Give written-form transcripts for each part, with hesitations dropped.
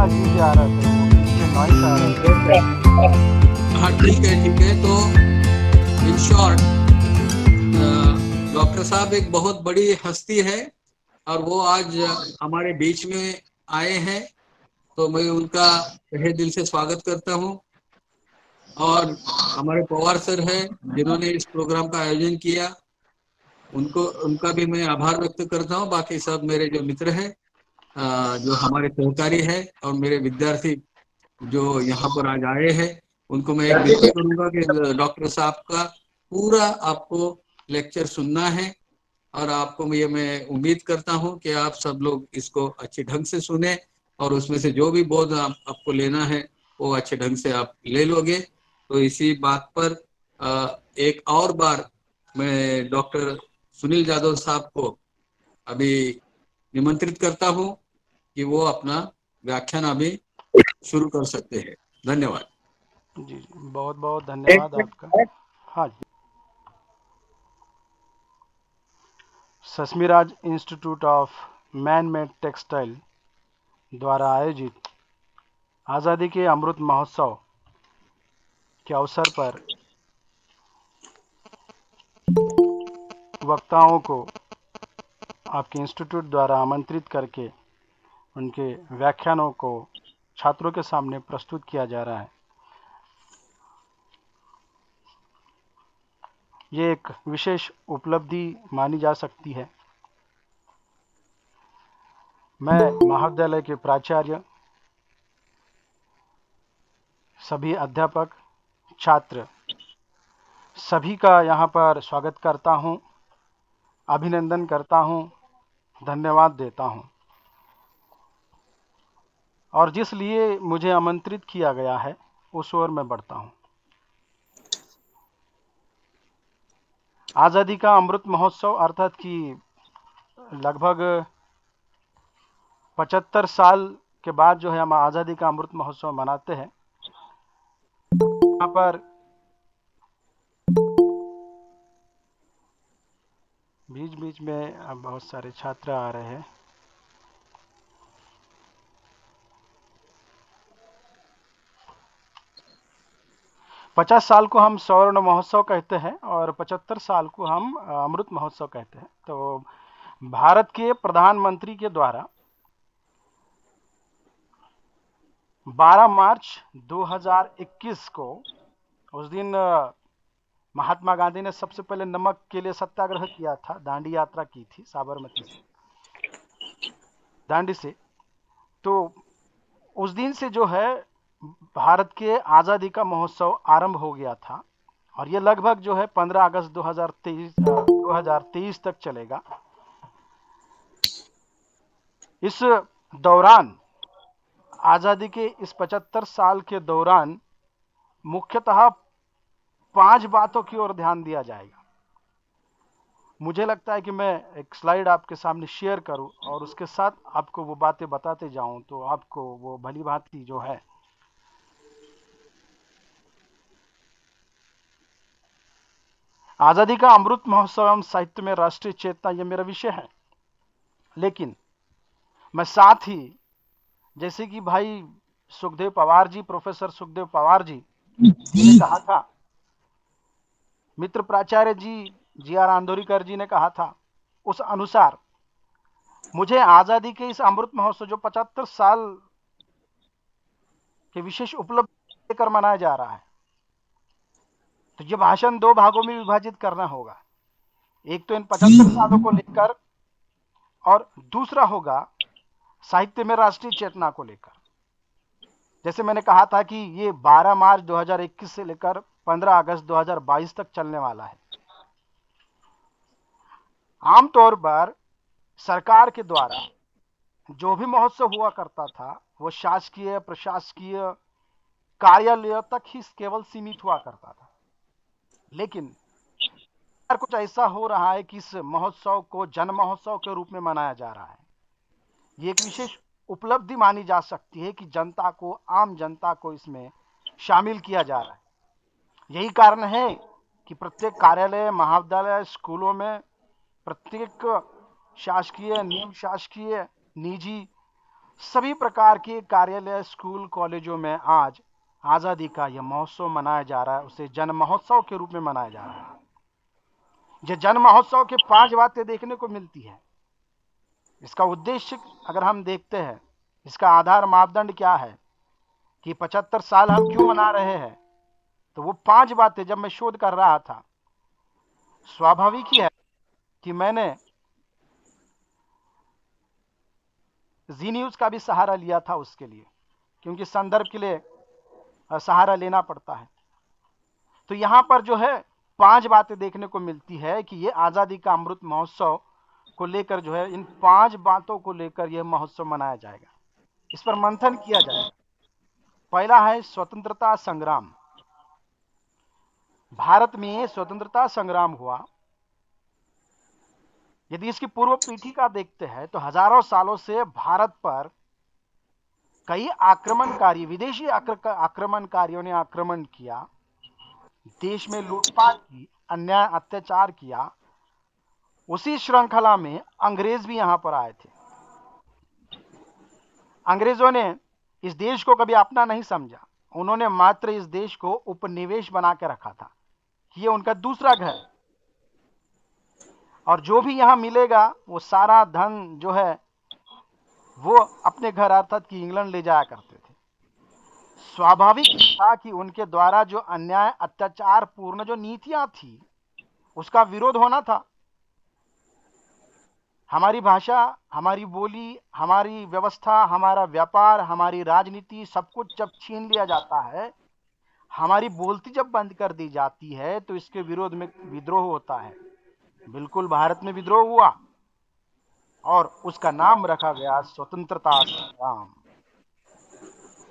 आवाज नहीं आ रहा था, वो पीछे नॉइस आ रहा था। हाँ ठीक है। तो इन शॉर्ट, डॉक्टर साहब एक बहुत बड़ी हस्ती है और वो आज हमारे बीच में आए हैं, तो मैं उनका तहे दिल से स्वागत करता हूँ। और हमारे पवार सर हैं जिन्होंने इस प्रोग्राम का आयोजन किया, उनका भी मैं आभार व्यक्त करता हूँ। बाकी सब मेरे जो मित्र हैं, जो हमारे सहकारी हैं और मेरे विद्यार्थी जो यहाँ पर आज आए हैं, उनको मैं एक विनती करूंगा कि डॉक्टर साहब का पूरा आपको लेक्चर सुनना है। और आपको ये मैं उम्मीद करता हूँ कि आप सब लोग इसको अच्छे ढंग से सुने और उसमें से जो भी बोध आपको लेना है वो अच्छे ढंग से आप ले लोगे। तो इसी बात पर एक और बार मैं डॉक्टर सुनील जादव साहब को अभी निमंत्रित करता हूँ कि वो अपना व्याख्यान अभी शुरू कर सकते हैं। धन्यवाद। जी जी, बहुत बहुत धन्यवाद आपका। हाँ जी। SASMIRA's institute of man made textile द्वारा आयोजित आज़ादी के अमृत महोत्सव के अवसर पर वक्ताओं को आपके इंस्टीट्यूट द्वारा आमंत्रित करके उनके व्याख्यानों को छात्रों के सामने प्रस्तुत किया जा रहा है। ये एक विशेष उपलब्धि मानी जा सकती है। मैं महाविद्यालय के प्राचार्य, सभी अध्यापक, छात्र सभी का यहाँ पर स्वागत करता हूँ, अभिनंदन करता हूँ, धन्यवाद देता हूँ। और जिस लिए मुझे आमंत्रित किया गया है उस ओर मैं बढ़ता हूँ। आज़ादी का अमृत महोत्सव अर्थात कि लगभग 75 साल के बाद जो है हम आज़ादी का अमृत महोत्सव मनाते हैं। यहाँ पर बीच बीच में अब बहुत सारे छात्र आ रहे हैं। पचास साल को हम स्वर्ण महोत्सव कहते हैं और 75 साल को हम अमृत महोत्सव कहते हैं। तो भारत के प्रधानमंत्री के द्वारा 12 मार्च 2021 को, उस दिन महात्मा गांधी ने सबसे पहले नमक के लिए सत्याग्रह किया था, दांडी यात्रा की थी साबरमती से, दांडी से। तो उस दिन से जो है भारत के आज़ादी का महोत्सव आरंभ हो गया था और ये लगभग जो है 15 अगस्त 2023 तक चलेगा। इस दौरान, आज़ादी के इस 75 साल के दौरान मुख्यतः 5 बातों की ओर ध्यान दिया जाएगा। मुझे लगता है कि मैं एक स्लाइड आपके सामने शेयर करूं और उसके साथ आपको वो बातें बताते जाऊं तो आपको वो भली भांति जो है आज़ादी का अमृत महोत्सव एवं साहित्य में राष्ट्रीय चेतना, ये मेरा विषय है। लेकिन मैं साथ ही, जैसे कि भाई सुखदेव पवार जी, प्रोफेसर सुखदेव पवार जी ने कहा था, मित्र प्राचार्य जी आर आंदोरीकर जी ने कहा था, उस अनुसार मुझे आज़ादी के इस अमृत महोत्सव जो 75 साल के विशेष उपलब्धि लेकर मनाया जा रहा है, तो ये भाषण 2 भागों में विभाजित करना होगा। एक तो इन 75 सालों को लेकर और दूसरा होगा साहित्य में राष्ट्रीय चेतना को लेकर। जैसे मैंने कहा था कि ये 12 मार्च 2021 से लेकर 15 अगस्त 2022 तक चलने वाला है। आमतौर पर सरकार के द्वारा जो भी महोत्सव हुआ करता था वो शासकीय प्रशासकीय कार्यालय तक ही केवल सीमित हुआ करता था। लेकिन कुछ ऐसा हो रहा है कि इस महोत्सव को जन महोत्सव के रूप में मनाया जा रहा है। ये एक विशेष उपलब्धि मानी जा सकती है कि जनता को, आम जनता को इसमें शामिल किया जा रहा है। यही कारण है कि प्रत्येक कार्यालय, महाविद्यालय, स्कूलों में, प्रत्येक शासकीय, निम शासकीय, निजी सभी प्रकार के कार्यालय, स्कूल, कॉलेजों में आज आजादी का यह महोत्सव मनाया जा रहा है। उसे जन महोत्सव के रूप में मनाया जा रहा है। ये जन महोत्सव के 5 बातें देखने को मिलती है। इसका उद्देश्य अगर हम देखते हैं, इसका आधार मापदंड क्या है कि 75 साल हम क्यों मना रहे हैं, तो वो 5 बातें जब मैं शोध कर रहा था, स्वाभाविक ही है कि मैंने जी न्यूज का भी सहारा लिया था उसके लिए, क्योंकि संदर्भ के लिए सहारा लेना पड़ता है। तो यहां पर जो है 5 बातें देखने को मिलती है कि ये आजादी का अमृत महोत्सव को लेकर जो है, इन 5 बातों को लेकर यह महोत्सव मनाया जाएगा। इस पर मंथन किया जाएगा। पहला है स्वतंत्रता संग्राम। भारत में स्वतंत्रता संग्राम हुआ, यदि इसकी पूर्व पीठिका देखते हैं तो हजारों सालों से भारत पर कई आक्रमणकारी, विदेशी आक्रमणकारियों ने आक्रमण किया, देश में लूटपाट की, अन्याय अत्याचार किया। उसी श्रृंखला में अंग्रेज भी यहां पर आए थे। अंग्रेजों ने इस देश को कभी अपना नहीं समझा। उन्होंने मात्र इस देश को उपनिवेश बना के रखा था। ये उनका दूसरा घर, और जो भी यहां मिलेगा वो सारा धन जो है वो अपने घर अर्थात कि इंग्लैंड ले जाया करते थे। स्वाभाविक था कि उनके द्वारा जो अन्याय अत्याचार पूर्ण जो नीतियां थी उसका विरोध होना था। हमारी भाषा, हमारी बोली, हमारी व्यवस्था, हमारा व्यापार, हमारी राजनीति, सब कुछ जब छीन लिया जाता है, हमारी बोलती जब बंद कर दी जाती है, तो इसके विरोध में विद्रोह होता है। बिल्कुल भारत में विद्रोह हुआ और उसका नाम रखा गया स्वतंत्रता संग्राम।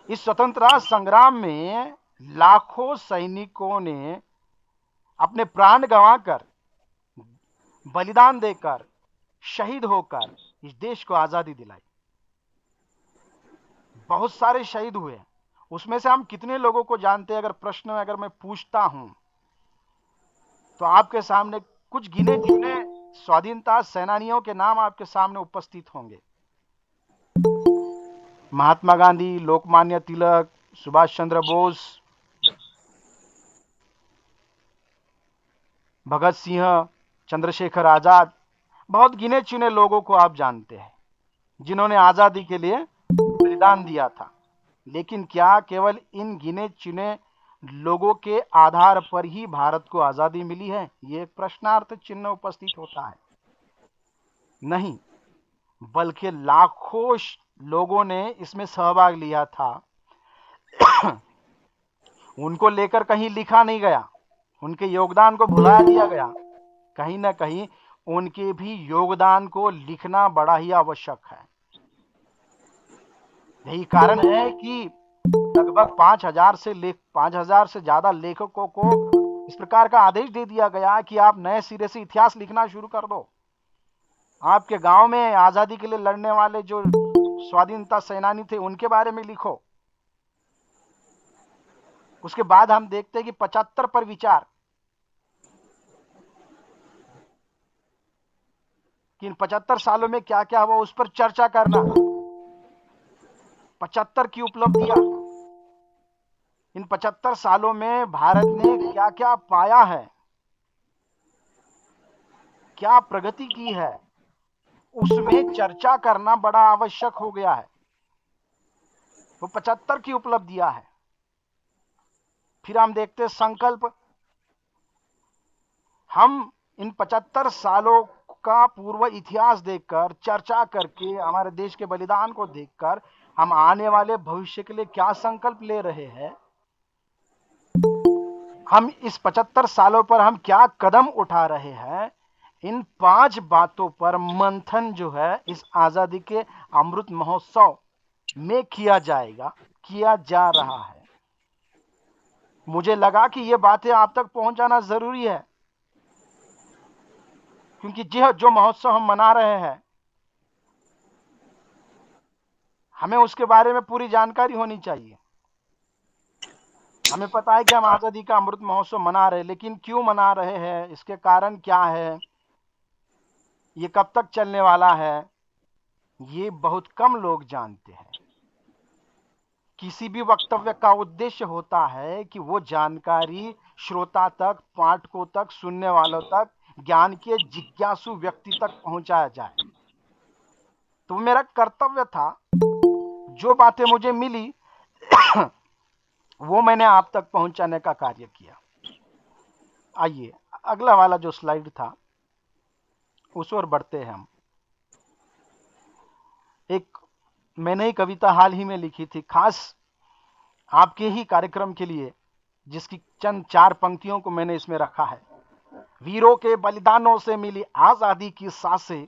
इस स्वतंत्रता संग्राम में लाखों सैनिकों ने अपने प्राण गंवाकर, बलिदान देकर, शहीद होकर इस देश को आजादी दिलाई। बहुत सारे शहीद हुए। उसमें से हम कितने लोगों को जानते हैं? अगर प्रश्न अगर मैं पूछता हूं तो आपके सामने कुछ गिने चुने स्वाधीनता सेनानियों के नाम आपके सामने उपस्थित होंगे। महात्मा गांधी, लोकमान्य तिलक, सुभाष चंद्र बोस, भगत सिंह, चंद्रशेखर आजाद, बहुत गिने चुने लोगों को आप जानते हैं जिन्होंने आजादी के लिए बलिदान दिया था। लेकिन क्या केवल इन गिने चुने लोगों के आधार पर ही भारत को आजादी मिली है? ये एक प्रश्नार्थ चिन्ह उपस्थित होता है। नहीं, बल्कि लाखों लोगों ने इसमें सहभाग लिया था। उनको लेकर कहीं लिखा नहीं गया, उनके योगदान को भुला दिया गया। कहीं ना कहीं उनके भी योगदान को लिखना बड़ा ही आवश्यक है। यही कारण है कि लगभग 5,000 से ज्यादा लेखकों को इस प्रकार का आदेश दे दिया गया कि आप नए सिरे से इतिहास लिखना शुरू कर दो। आपके गांव में आजादी के लिए लड़ने वाले जो स्वाधीनता सेनानी थे उनके बारे में लिखो। उसके बाद हम देखते हैं कि 75 पर विचार, कि इन 75 सालों में क्या क्या हुआ उस पर चर्चा करना। 75 की उपलब्धियां, इन 75 सालों में भारत ने क्या क्या पाया है, क्या प्रगति की है, उसमें चर्चा करना बड़ा आवश्यक हो गया है। वो 75 की उपलब्धियां है। फिर हम देखते हैं संकल्प। हम इन 75 सालों का पूर्व इतिहास देखकर, चर्चा करके, हमारे देश के बलिदान को देखकर हम आने वाले भविष्य के लिए क्या संकल्प ले रहे हैं, हम इस 75 सालों पर हम क्या कदम उठा रहे हैं, इन 5 बातों पर मंथन जो है इस आजादी के अमृत महोत्सव में किया जाएगा, किया जा रहा है। मुझे लगा कि ये बातें आप तक पहुंचाना जरूरी है, क्योंकि जो महोत्सव हम मना रहे हैं हमें उसके बारे में पूरी जानकारी होनी चाहिए। हमें पता है कि हम आजादी का अमृत महोत्सव मना रहे हैं, लेकिन क्यों मना रहे हैं, इसके कारण क्या है, ये कब तक चलने वाला है, ये बहुत कम लोग जानते हैं। किसी भी वक्तव्य का उद्देश्य होता है कि वो जानकारी श्रोता तक, पाठकों तक, सुनने वालों तक, ज्ञान के जिज्ञासु व्यक्ति तक पहुंचाया जाए। तो मेरा कर्तव्य था, जो बातें मुझे मिली वो मैंने आप तक पहुंचाने का कार्य किया। आइए अगला वाला जो स्लाइड था उस ओर बढ़ते हैं हम। एक मैंने ही कविता हाल ही में लिखी थी, खास आपके ही कार्यक्रम के लिए, जिसकी चंद 4 पंक्तियों को मैंने इसमें रखा है। वीरों के बलिदानों से मिली आजादी की सांसें,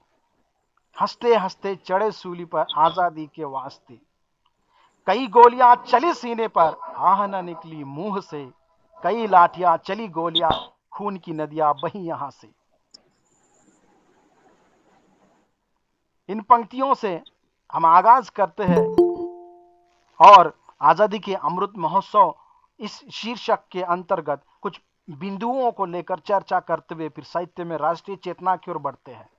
हंसते हंसते चढ़े सूली पर आजादी के वास्ते। कई गोलियां चली सीने पर, आह न निकली मुंह से। कई लाठियां चली गोलियां, खून की नदियां बही यहां से। इन पंक्तियों से हम आगाज करते हैं और आजादी के अमृत महोत्सव इस शीर्षक के अंतर्गत कुछ बिंदुओं को लेकर चर्चा करते हुए फिर साहित्य में राष्ट्रीय चेतना की ओर बढ़ते हैं।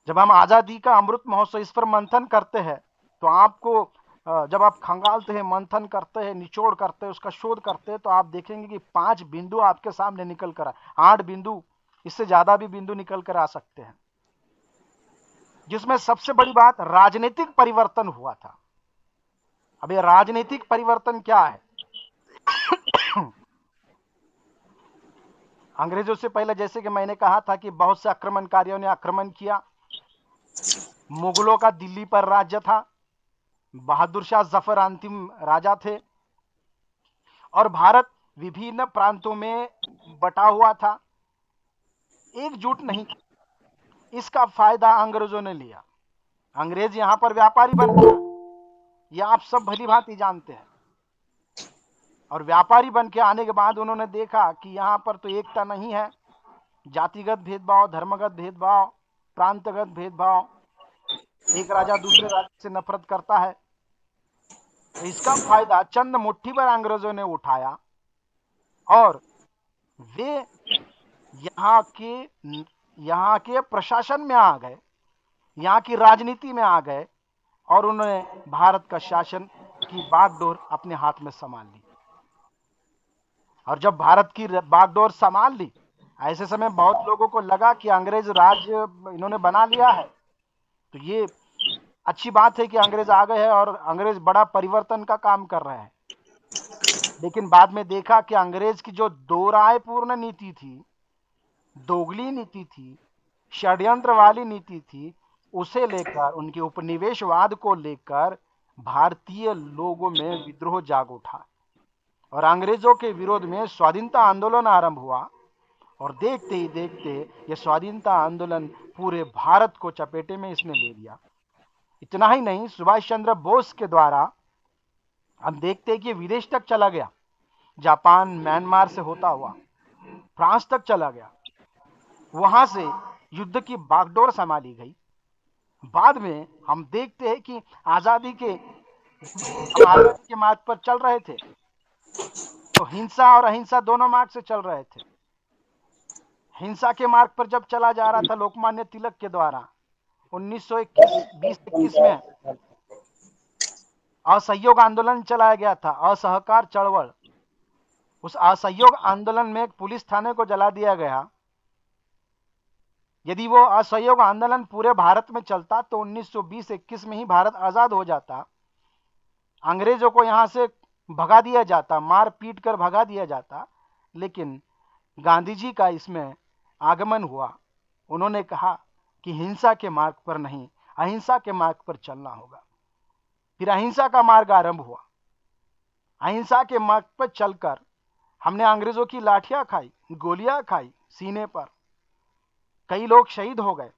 जब हम आजादी का अमृत महोत्सव इस पर मंथन करते हैं तो आपको जब आप खंगालते हैं, मंथन करते हैं, निचोड़ करते हैं, उसका शोध करते हैं, तो आप देखेंगे कि 5 बिंदु आपके सामने निकल कर 8 बिंदु, इससे ज्यादा भी बिंदु निकल कर आ सकते हैं, जिसमें सबसे बड़ी बात राजनीतिक परिवर्तन हुआ था। अब ये राजनीतिक परिवर्तन क्या है? अंग्रेजों से पहले, जैसे कि मैंने कहा था कि बहुत से आक्रमणकारियों ने आक्रमण किया। मुगलों का दिल्ली पर राज्य था, बहादुर शाह जफर अंतिम राजा थे, और भारत विभिन्न प्रांतों में बटा हुआ था, एकजुट नहीं। इसका फायदा अंग्रेजों ने लिया। अंग्रेज यहां पर व्यापारी बन गया, यह आप सब भली भांति जानते हैं। और व्यापारी बन के आने के बाद उन्होंने देखा कि यहां पर तो एकता नहीं है, जातिगत भेदभाव, धर्मगत भेदभाव, प्रांतगत भेदभाव, एक राजा दूसरे राजा से नफरत करता है। तो इसका फायदा चंद मुट्ठी भर अंग्रेजों ने उठाया और वे यहाँ के प्रशासन में आ गए, यहाँ की राजनीति में आ गए, और उन्होंने भारत का शासन की बागडोर अपने हाथ में संभाल ली। और जब भारत की बागडोर संभाल ली, ऐसे समय बहुत लोगों को लगा कि अंग्रेज राज इन्होंने बना लिया है, तो ये अच्छी बात है कि अंग्रेज आ गए हैं और अंग्रेज बड़ा परिवर्तन का काम कर रहे हैं। लेकिन बाद में देखा कि अंग्रेज की जो दो राय पूर्ण नीति थी, दोगली नीति थी, षड्यंत्र वाली नीति थी, उसे लेकर, उनके उपनिवेशवाद को लेकर भारतीय लोगों में विद्रोह जाग उठा और अंग्रेजों के विरोध में स्वाधीनता आंदोलन आरंभ हुआ। और देखते ही देखते यह स्वाधीनता आंदोलन पूरे भारत को चपेटे में इसने ले लिया। इतना ही नहीं, सुभाष चंद्र बोस के द्वारा हम देखते हैं कि विदेश तक चला गया, जापान, म्यांमार से होता हुआ फ्रांस तक चला गया, वहां से युद्ध की बागडोर संभाली गई। बाद में हम देखते हैं कि आजादी के मार्ग पर चल रहे थे, तो हिंसा और अहिंसा दोनों मार्ग से चल रहे थे। हिंसा के मार्ग पर जब चला जा रहा था लोकमान्य तिलक के द्वारा 1921 में असहयोग आंदोलन चलाया गया था, असहकार चळवळ। उस असहयोग आंदोलन में एक पुलिस थाने को जला दिया गया। यदि वो असहयोग आंदोलन पूरे भारत में चलता तो 1920-21 में ही भारत आजाद हो जाता, अंग्रेजों को यहां से भगा दिया जाता, मार पीट कर भगा दिया जाता। लेकिन गांधी जी का इसमें आगमन हुआ। उन्होंने कहा कि हिंसा के मार्ग पर नहीं, अहिंसा के मार्ग पर चलना होगा। फिर अहिंसा का मार्ग आरंभ हुआ। अहिंसा के मार्ग पर चलकर हमने अंग्रेजों की लाठियां खाई, गोलियां खाई सीने पर, कई लोग शहीद हो गए।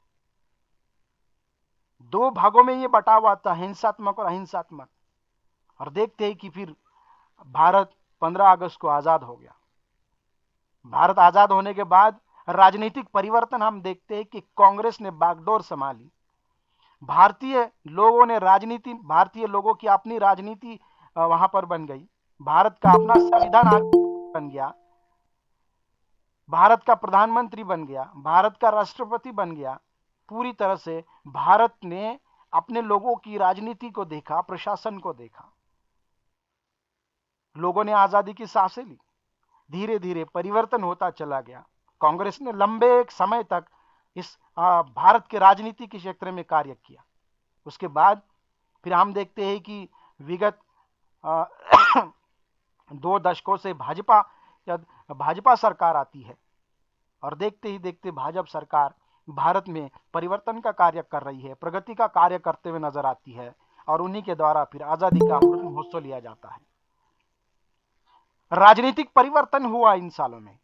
2 भागों में ये बटा हुआ था, हिंसात्मक और अहिंसात्मक। और देखते हैं कि फिर भारत 15 अगस्त को आजाद हो गया। भारत आजाद होने के बाद राजनीतिक परिवर्तन हम देखते हैं कि कांग्रेस ने बागडोर संभाली। भारतीय लोगों ने राजनीति, भारतीय लोगों की अपनी राजनीति वहां पर बन गई। भारत का अपना संविधान बन गया, भारत का प्रधानमंत्री बन गया, भारत का राष्ट्रपति बन गया। पूरी तरह से भारत ने अपने लोगों की राजनीति को देखा, प्रशासन को देखा, लोगों ने आजादी की सांसें ली, धीरे धीरे परिवर्तन होता चला गया। कांग्रेस ने लंबे एक समय तक इस भारत के राजनीति के क्षेत्र में कार्य किया। उसके बाद फिर हम देखते हैं कि विगत 2 दशकों से भाजपा सरकार आती है और देखते ही देखते भाजपा सरकार भारत में परिवर्तन का कार्य कर रही है, प्रगति का कार्य करते हुए नजर आती है और उन्हीं के द्वारा फिर आजादी का अमृत महोत्सव लिया जाता है। राजनीतिक परिवर्तन हुआ इन सालों में।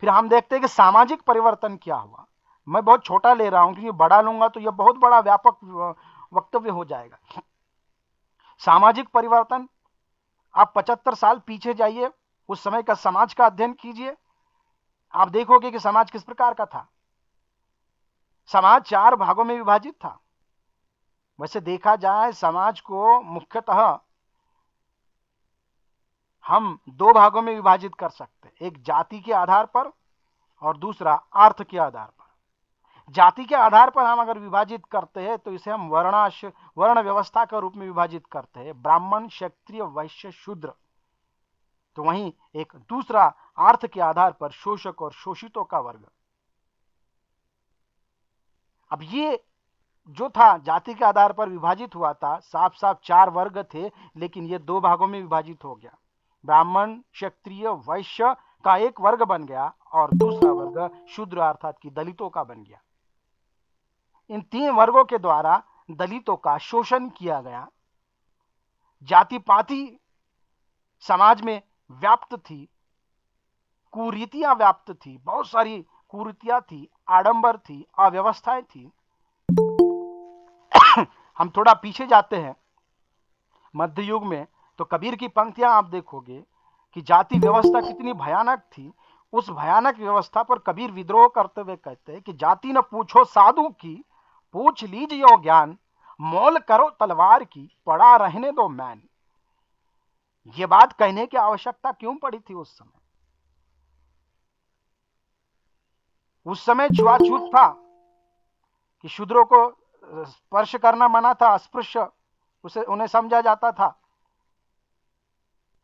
फिर हम देखते हैं कि सामाजिक परिवर्तन क्या हुआ। मैं बहुत छोटा ले रहा हूं क्योंकि बड़ा लूंगा तो यह बहुत बड़ा व्यापक वक्तव्य हो जाएगा। सामाजिक परिवर्तन, आप 75 साल पीछे जाइए, उस समय का समाज का अध्ययन कीजिए, आप देखोगे कि समाज किस प्रकार का था। समाज 4 भागों में विभाजित था। वैसे देखा जाए समाज को मुख्यतः हम 2 भागों में विभाजित कर सकते हैं, एक जाति के आधार पर और दूसरा अर्थ के आधार पर। जाति के आधार पर हम अगर विभाजित करते हैं तो इसे हम वर्ण व्यवस्था के रूप में विभाजित करते हैं, ब्राह्मण, क्षत्रिय, वैश्य, शूद्र। तो वहीं एक दूसरा अर्थ के आधार पर शोषक और शोषितों का वर्ग। अब ये जो था जाति के आधार पर विभाजित हुआ था, साफ साफ 4 वर्ग थे, लेकिन ये 2 भागों में विभाजित हो गया। ब्राह्मण, क्षत्रिय, वैश्य का एक वर्ग बन गया और दूसरा वर्ग शूद्र अर्थात कि दलितों का बन गया। इन 3 वर्गों के द्वारा दलितों का शोषण किया गया। जाति पाति समाज में व्याप्त थी, कुरीतियां व्याप्त थी, बहुत सारी कुरीतियां थी, आडंबर थी, अव्यवस्थाएं थी। हम थोड़ा पीछे जाते हैं मध्य युग में तो कबीर की पंक्तियां आप देखोगे कि जाति व्यवस्था कितनी भयानक थी। उस भयानक व्यवस्था पर कबीर विद्रोह करते हुए कहते हैं कि जाति न पूछो साधु की, पूछ लीजिए ज्ञान, मोल करो तलवार की, पड़ा रहने दो मैन। ये बात कहने की आवश्यकता क्यों पड़ी थी उस समय? उस समय छुआछूत था कि शूद्रों को स्पर्श करना मना था, अस्पृश्य उसे उन्हें समझा जाता था।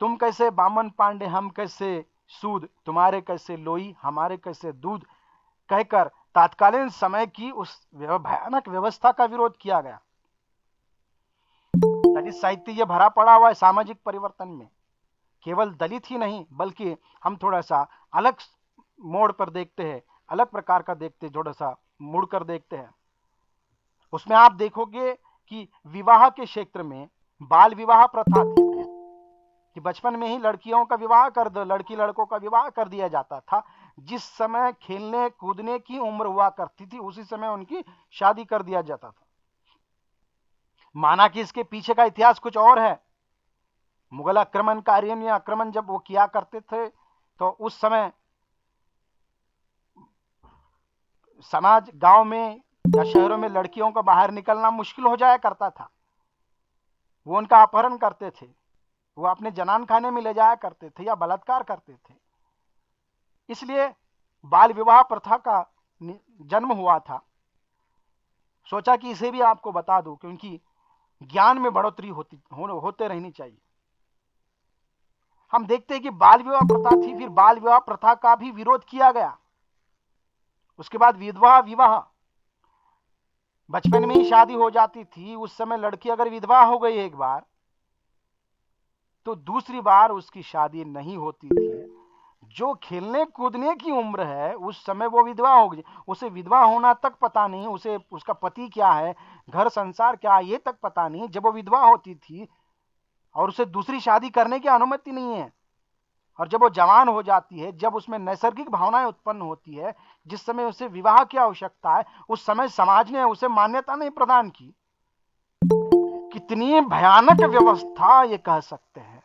तुम कैसे बामन पांडे, हम कैसे सूद, तुम्हारे कैसे लोई, हमारे कैसे दूध, कहकर तात्कालीन समय की उस भयानक व्यवस्था का विरोध किया गया। दलित साहित्य ये भरा पड़ा हुआ है सामाजिक परिवर्तन में। केवल दलित ही नहीं बल्कि हम थोड़ा सा अलग मोड़ पर देखते हैं, अलग प्रकार का देखते, थोड़ा सा मुड़कर देखते हैं। उसमें आप देखोगे कि विवाह के क्षेत्र में बाल विवाह प्रथा थी कि बचपन में ही लड़कियों का विवाह कर दो, लड़की लड़कों का विवाह कर दिया जाता था। जिस समय खेलने कूदने की उम्र हुआ करती थी उसी समय उनकी शादी कर दिया जाता था। माना कि इसके पीछे का इतिहास कुछ और है। मुगल आक्रमणकारियों ने आक्रमण जब वो किया करते थे तो उस समय समाज गांव में या शहरों में लड़कियों का बाहर निकलना मुश्किल हो जाया करता था। वो उनका अपहरण करते थे, वो अपने जनान खाने में ले जाया करते थे या बलात्कार करते थे। इसलिए बाल विवाह प्रथा का जन्म हुआ था। सोचा कि इसे भी आपको बता दूं क्योंकि ज्ञान में बढ़ोतरी होते रहनी चाहिए। हम देखते हैं कि बाल विवाह प्रथा थी, फिर बाल विवाह प्रथा का भी विरोध किया गया। उसके बाद विधवा विवाह, बचपन में ही शादी हो जाती थी। उस समय लड़की अगर विधवा हो गई एक बार तो दूसरी बार उसकी शादी नहीं होती थी। जो खेलने कूदने की उम्र है उस समय वो विधवा हो गई। उसे विधवा होना तक पता नहीं, उसे उसका पति क्या है, घर संसार क्या है, ये तक पता नहीं। जब वो विधवा होती थी और उसे दूसरी शादी करने की अनुमति नहीं है, और जब वो जवान हो जाती है, जब उसमें नैसर्गिक भावनाएं उत्पन्न होती है, जिस समय उसे विवाह की आवश्यकता है, उस समय समाज ने उसे मान्यता नहीं प्रदान की। कितनी भयानक व्यवस्था ये कह सकते हैं,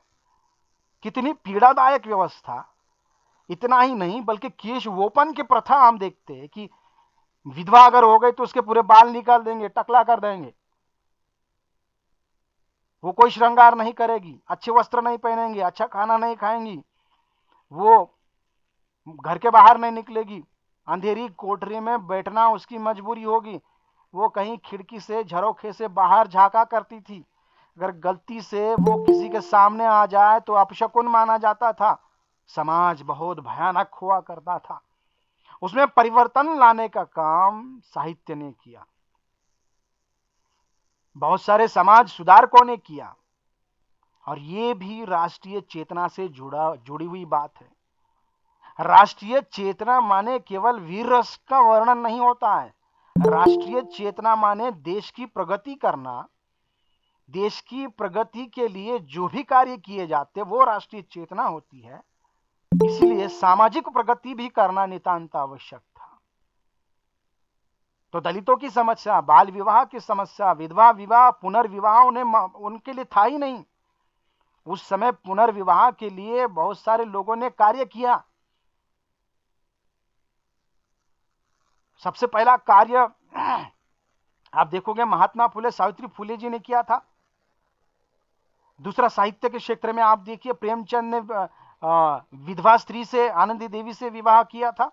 कितनी पीड़ादायक व्यवस्था। इतना ही नहीं बल्कि केशवोपन की प्रथा हम देखते हैं कि विधवा अगर हो गई तो उसके पूरे बाल निकाल देंगे, टकला कर देंगे, वो कोई श्रृंगार नहीं करेगी, अच्छे वस्त्र नहीं पहनेंगे, अच्छा खाना नहीं खाएंगी, वो घर के बाहर नहीं निकलेगी, अंधेरी कोठरी में बैठना उसकी मजबूरी होगी। वो कहीं खिड़की से झरोखे से बाहर झांका करती थी। अगर गलती से वो किसी के सामने आ जाए तो अपशकुन माना जाता था। समाज बहुत भयानक हुआ करता था। उसमें परिवर्तन लाने का काम साहित्य ने किया। बहुत सारे समाज सुधारकों ने किया, और ये भी राष्ट्रीय चेतना से जुड़ी हुई बात है। राष्ट्रीय चेतना माने केवल वीर रस का वर्णन नहीं होता है। राष्ट्रीय चेतना माने देश की प्रगति करना। देश की प्रगति के लिए जो भी कार्य किए जाते वो राष्ट्रीय चेतना होती है। इसलिए सामाजिक प्रगति भी करना नितांत आवश्यक था। तो दलितों की समस्या, बाल विवाह की समस्या, विधवा विवाह, पुनर्विवाह उनके लिए था ही नहीं। उस समय पुनर्विवाह के लिए बहुत सारे लोगों ने कार्य किया। सबसे पहला कार्य आप देखोगे महात्मा फुले, सावित्री फुले जी ने किया था। दूसरा, साहित्य के क्षेत्र में आप देखिए प्रेमचंद ने विधवा स्त्री से, आनंदी देवी से विवाह किया था।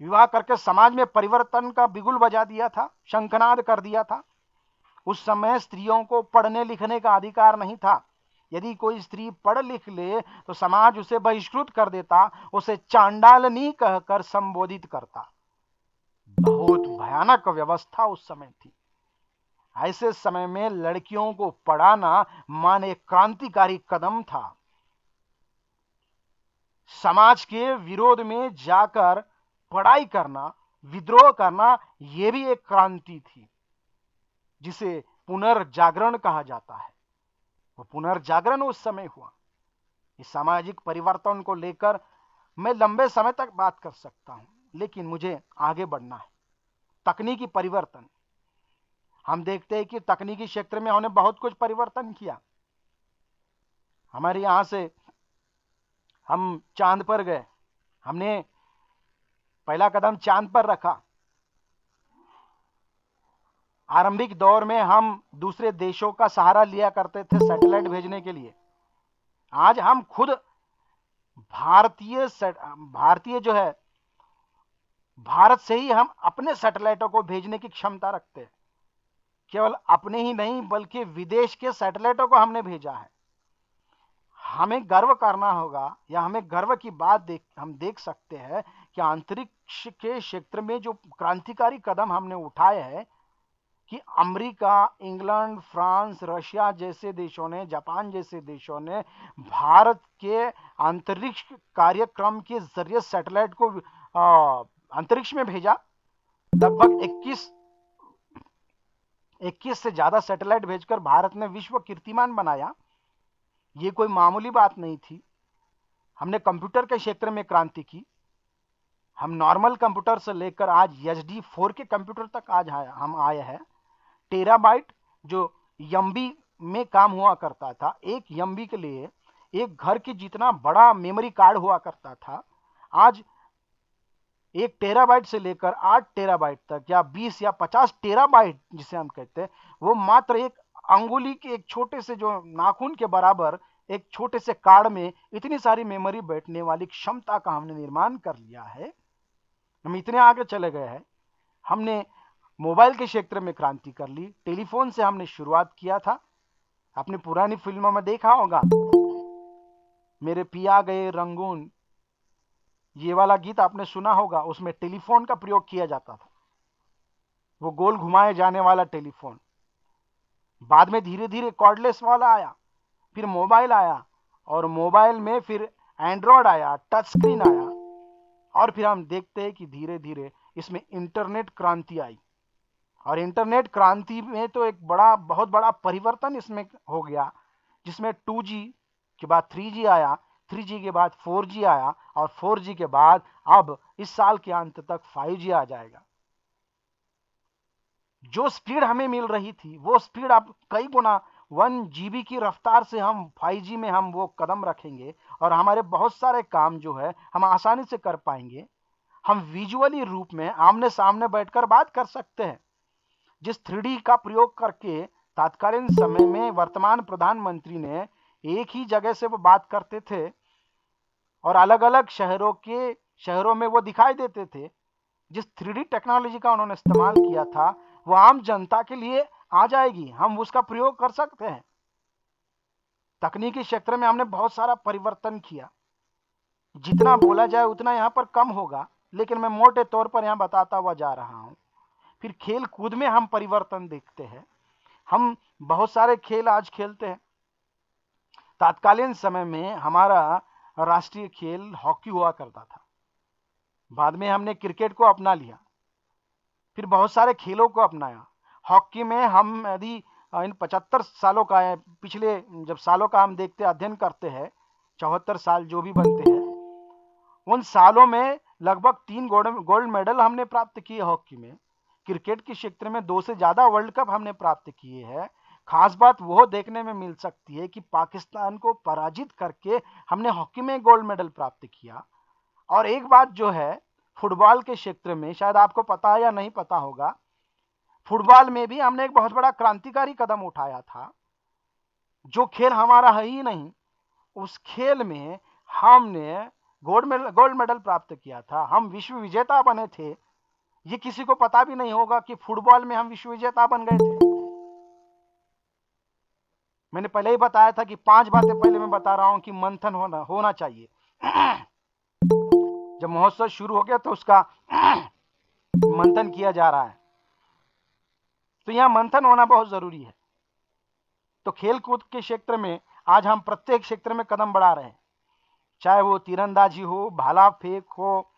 विवाह करके समाज में परिवर्तन का बिगुल बजा दिया था, शंखनाद कर दिया था। उस समय स्त्रियों को पढ़ने लिखने का अधिकार नहीं था। यदि कोई स्त्री पढ़ लिख ले तो समाज उसे बहिष्कृत कर देता, उसे चांडालनी कहकर संबोधित करता। बहुत भयानक व्यवस्था उस समय थी। ऐसे समय में लड़कियों को पढ़ाना माने क्रांतिकारी कदम था। समाज के विरोध में जाकर पढ़ाई करना, विद्रोह करना, यह भी एक क्रांति थी, जिसे पुनर्जागरण कहा जाता है। वो पुनर्जागरण उस समय हुआ। इस सामाजिक परिवर्तन को लेकर मैं लंबे समय तक बात कर सकता हूं, लेकिन मुझे आगे बढ़ना है। तकनीकी परिवर्तन, हम देखते हैं कि तकनीकी क्षेत्र में हमने बहुत कुछ परिवर्तन किया। हमारे यहां से हम चांद पर गए, हमने पहला कदम चांद पर रखा। आरंभिक दौर में हम दूसरे देशों का सहारा लिया करते थे सैटेलाइट भेजने के लिए। आज हम खुद भारतीय जो है, भारत से ही हम अपने सैटेलाइटों को भेजने की क्षमता रखते हैं। केवल अपने ही नहीं बल्कि विदेश के सैटेलाइटों को हमने भेजा है। हमें गर्व करना होगा, या हमें गर्व की बात हम देख सकते हैं कि अंतरिक्ष के क्षेत्र में जो क्रांतिकारी कदम हमने उठाए हैं, कि अमेरिका, इंग्लैंड, फ्रांस, रशिया जैसे देशों ने, जापान जैसे देशों ने भारत के अंतरिक्ष कार्यक्रम के जरिए सैटेलाइट को अंतरिक्ष में भेजा। लगभग 21 से ज्यादा सैटेलाइट भेजकर भारत ने विश्व कीर्तिमान बनाया। ये कोई मामूली बात नहीं थी। हमने कंप्यूटर के क्षेत्र में क्रांति की। हम नॉर्मल कंप्यूटर से लेकर आज HD4 के कंप्यूटर तक आज हम आए हैं। टेराबाइट जो एमबी में काम हुआ करता था, एक एमबी के लिए एक घर के जितना बड़ा मेमोरी कार्ड हुआ करता था, आज 1 टेराबाइट से लेकर 8 टेराबाइट तक, या 20 या 50 टेराबाइट जिसे हम कहते हैं, वो मात्र एक अंगुली के एक छोटे से, जो नाखून के बराबर एक छोटे से कार्ड में इतनी सारी मेमोरी बैठने वाली क्षमता का हमने निर्माण कर लिया है। हम इतने आगे चले गए हैं। हमने मोबाइल के क्षेत्र में क्रांति कर ली। टेलीफोन से हमने शुरुआत किया था। आपने पुरानी फिल्मों में देखा होगा, मेरे पिया गए रंगून, ये वाला गीत आपने सुना होगा। उसमें टेलीफोन का प्रयोग किया जाता था, वो गोल घुमाए जाने वाला टेलीफोन। बाद में धीरे धीरे कॉर्डलेस वाला आया, फिर मोबाइल आया, और मोबाइल में फिर एंड्रॉयड आया, टच स्क्रीन आया, और फिर हम देखते हैं कि धीरे धीरे इसमें इंटरनेट क्रांति आई। और इंटरनेट क्रांति में तो एक बहुत बड़ा परिवर्तन इसमें हो गया, जिसमें 2G के बाद 3G आया, 3G के बाद 4G आया, और 4G के बाद अब इस साल के अंत तक 5G आ जाएगा। जो स्पीड हमें मिल रही थी वो स्पीड अब कई गुना 1 GB की रफ्तार से हम 5G में हम वो कदम रखेंगे, और हमारे बहुत सारे काम जो है हम आसानी से कर पाएंगे। हम विजुअली रूप में आमने सामने बैठकर बात कर सकते हैं। जिस 3D का प्रयोग करके तत्कालीन समय में वर्तमान प्रधानमंत्री ने एक ही जगह से वो बात करते थे और अलग अलग शहरों में वो दिखाई देते थे, जिस 3D टेक्नोलॉजी का उन्होंने इस्तेमाल किया था वो आम जनता के लिए आ जाएगी, हम उसका प्रयोग कर सकते हैं। तकनीकी क्षेत्र में हमने बहुत सारा परिवर्तन किया, जितना बोला जाए उतना यहाँ पर कम होगा, लेकिन मैं मोटे तौर पर यहाँ बताता हुआ जा रहा हूँ। फिर खेल कूद में हम परिवर्तन देखते हैं, हम बहुत सारे खेल आज खेलते हैं। तत्कालीन समय में हमारा राष्ट्रीय खेल हॉकी हुआ करता था, बाद में हमने क्रिकेट को अपना लिया, फिर बहुत सारे खेलों को अपनाया। हॉकी में हम यदि इन 75 सालों का है, पिछले जब सालों का हम देखते अध्ययन करते हैं, 74 साल जो भी बनते हैं, उन सालों में लगभग 3 गोल्ड मेडल हमने प्राप्त किए हॉकी में। क्रिकेट के क्षेत्र में 2 से ज़्यादा वर्ल्ड कप हमने प्राप्त किए हैं। खास बात वो देखने में मिल सकती है कि पाकिस्तान को पराजित करके हमने हॉकी में गोल्ड मेडल प्राप्त किया। और एक बात जो है, फुटबॉल के क्षेत्र में शायद आपको पता है या नहीं पता होगा, फुटबॉल में भी हमने एक बहुत बड़ा क्रांतिकारी कदम उठाया था। जो खेल हमारा है ही नहीं, उस खेल में हमने गोल्ड मेडल प्राप्त किया था, हम विश्व विजेता बने थे। ये किसी को पता भी नहीं होगा कि फुटबॉल में हम विश्व विजेता बन गए थे। मैंने पहले ही बताया था कि 5 बातें पहले मैं बता रहा हूं कि मंथन होना चाहिए। जब महोत्सव शुरू हो गया तो उसका मंथन किया जा रहा है, तो यहां मंथन होना बहुत जरूरी है। तो खेल कूद के क्षेत्र में आज हम प्रत्येक क्षेत्र में कदम बढ़ा रहे हैं, चाहे वो तीरंदाजी हो, भाला फेंक हो,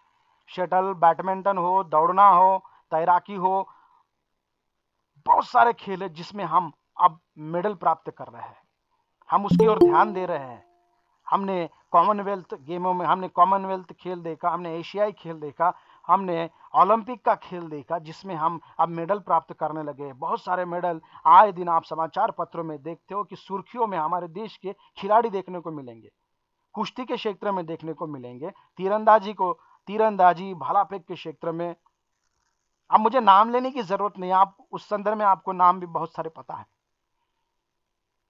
शटल बैडमिंटन हो, दौड़ना हो, तैराकी हो। बहुत सारे खेल है जिसमें हम अब मेडल प्राप्त कर रहे हैं, हम उसकी ओर ध्यान दे रहे हैं। हमने कॉमनवेल्थ गेमों में हमने कॉमनवेल्थ खेल देखा, हमने एशियाई खेल देखा, हमने ओलंपिक का खेल देखा, जिसमें हम अब मेडल प्राप्त करने लगे। बहुत सारे मेडल आए दिन आप समाचार पत्रों में देखते हो कि सुर्खियों में हमारे देश के खिलाड़ी देखने को मिलेंगे, कुश्ती के क्षेत्र में देखने को मिलेंगे, तीरंदाजी भाला फेंक के क्षेत्र में। अब मुझे नाम लेने की जरूरत नहीं, आप उस संदर्भ में आपको नाम भी बहुत सारे पता है।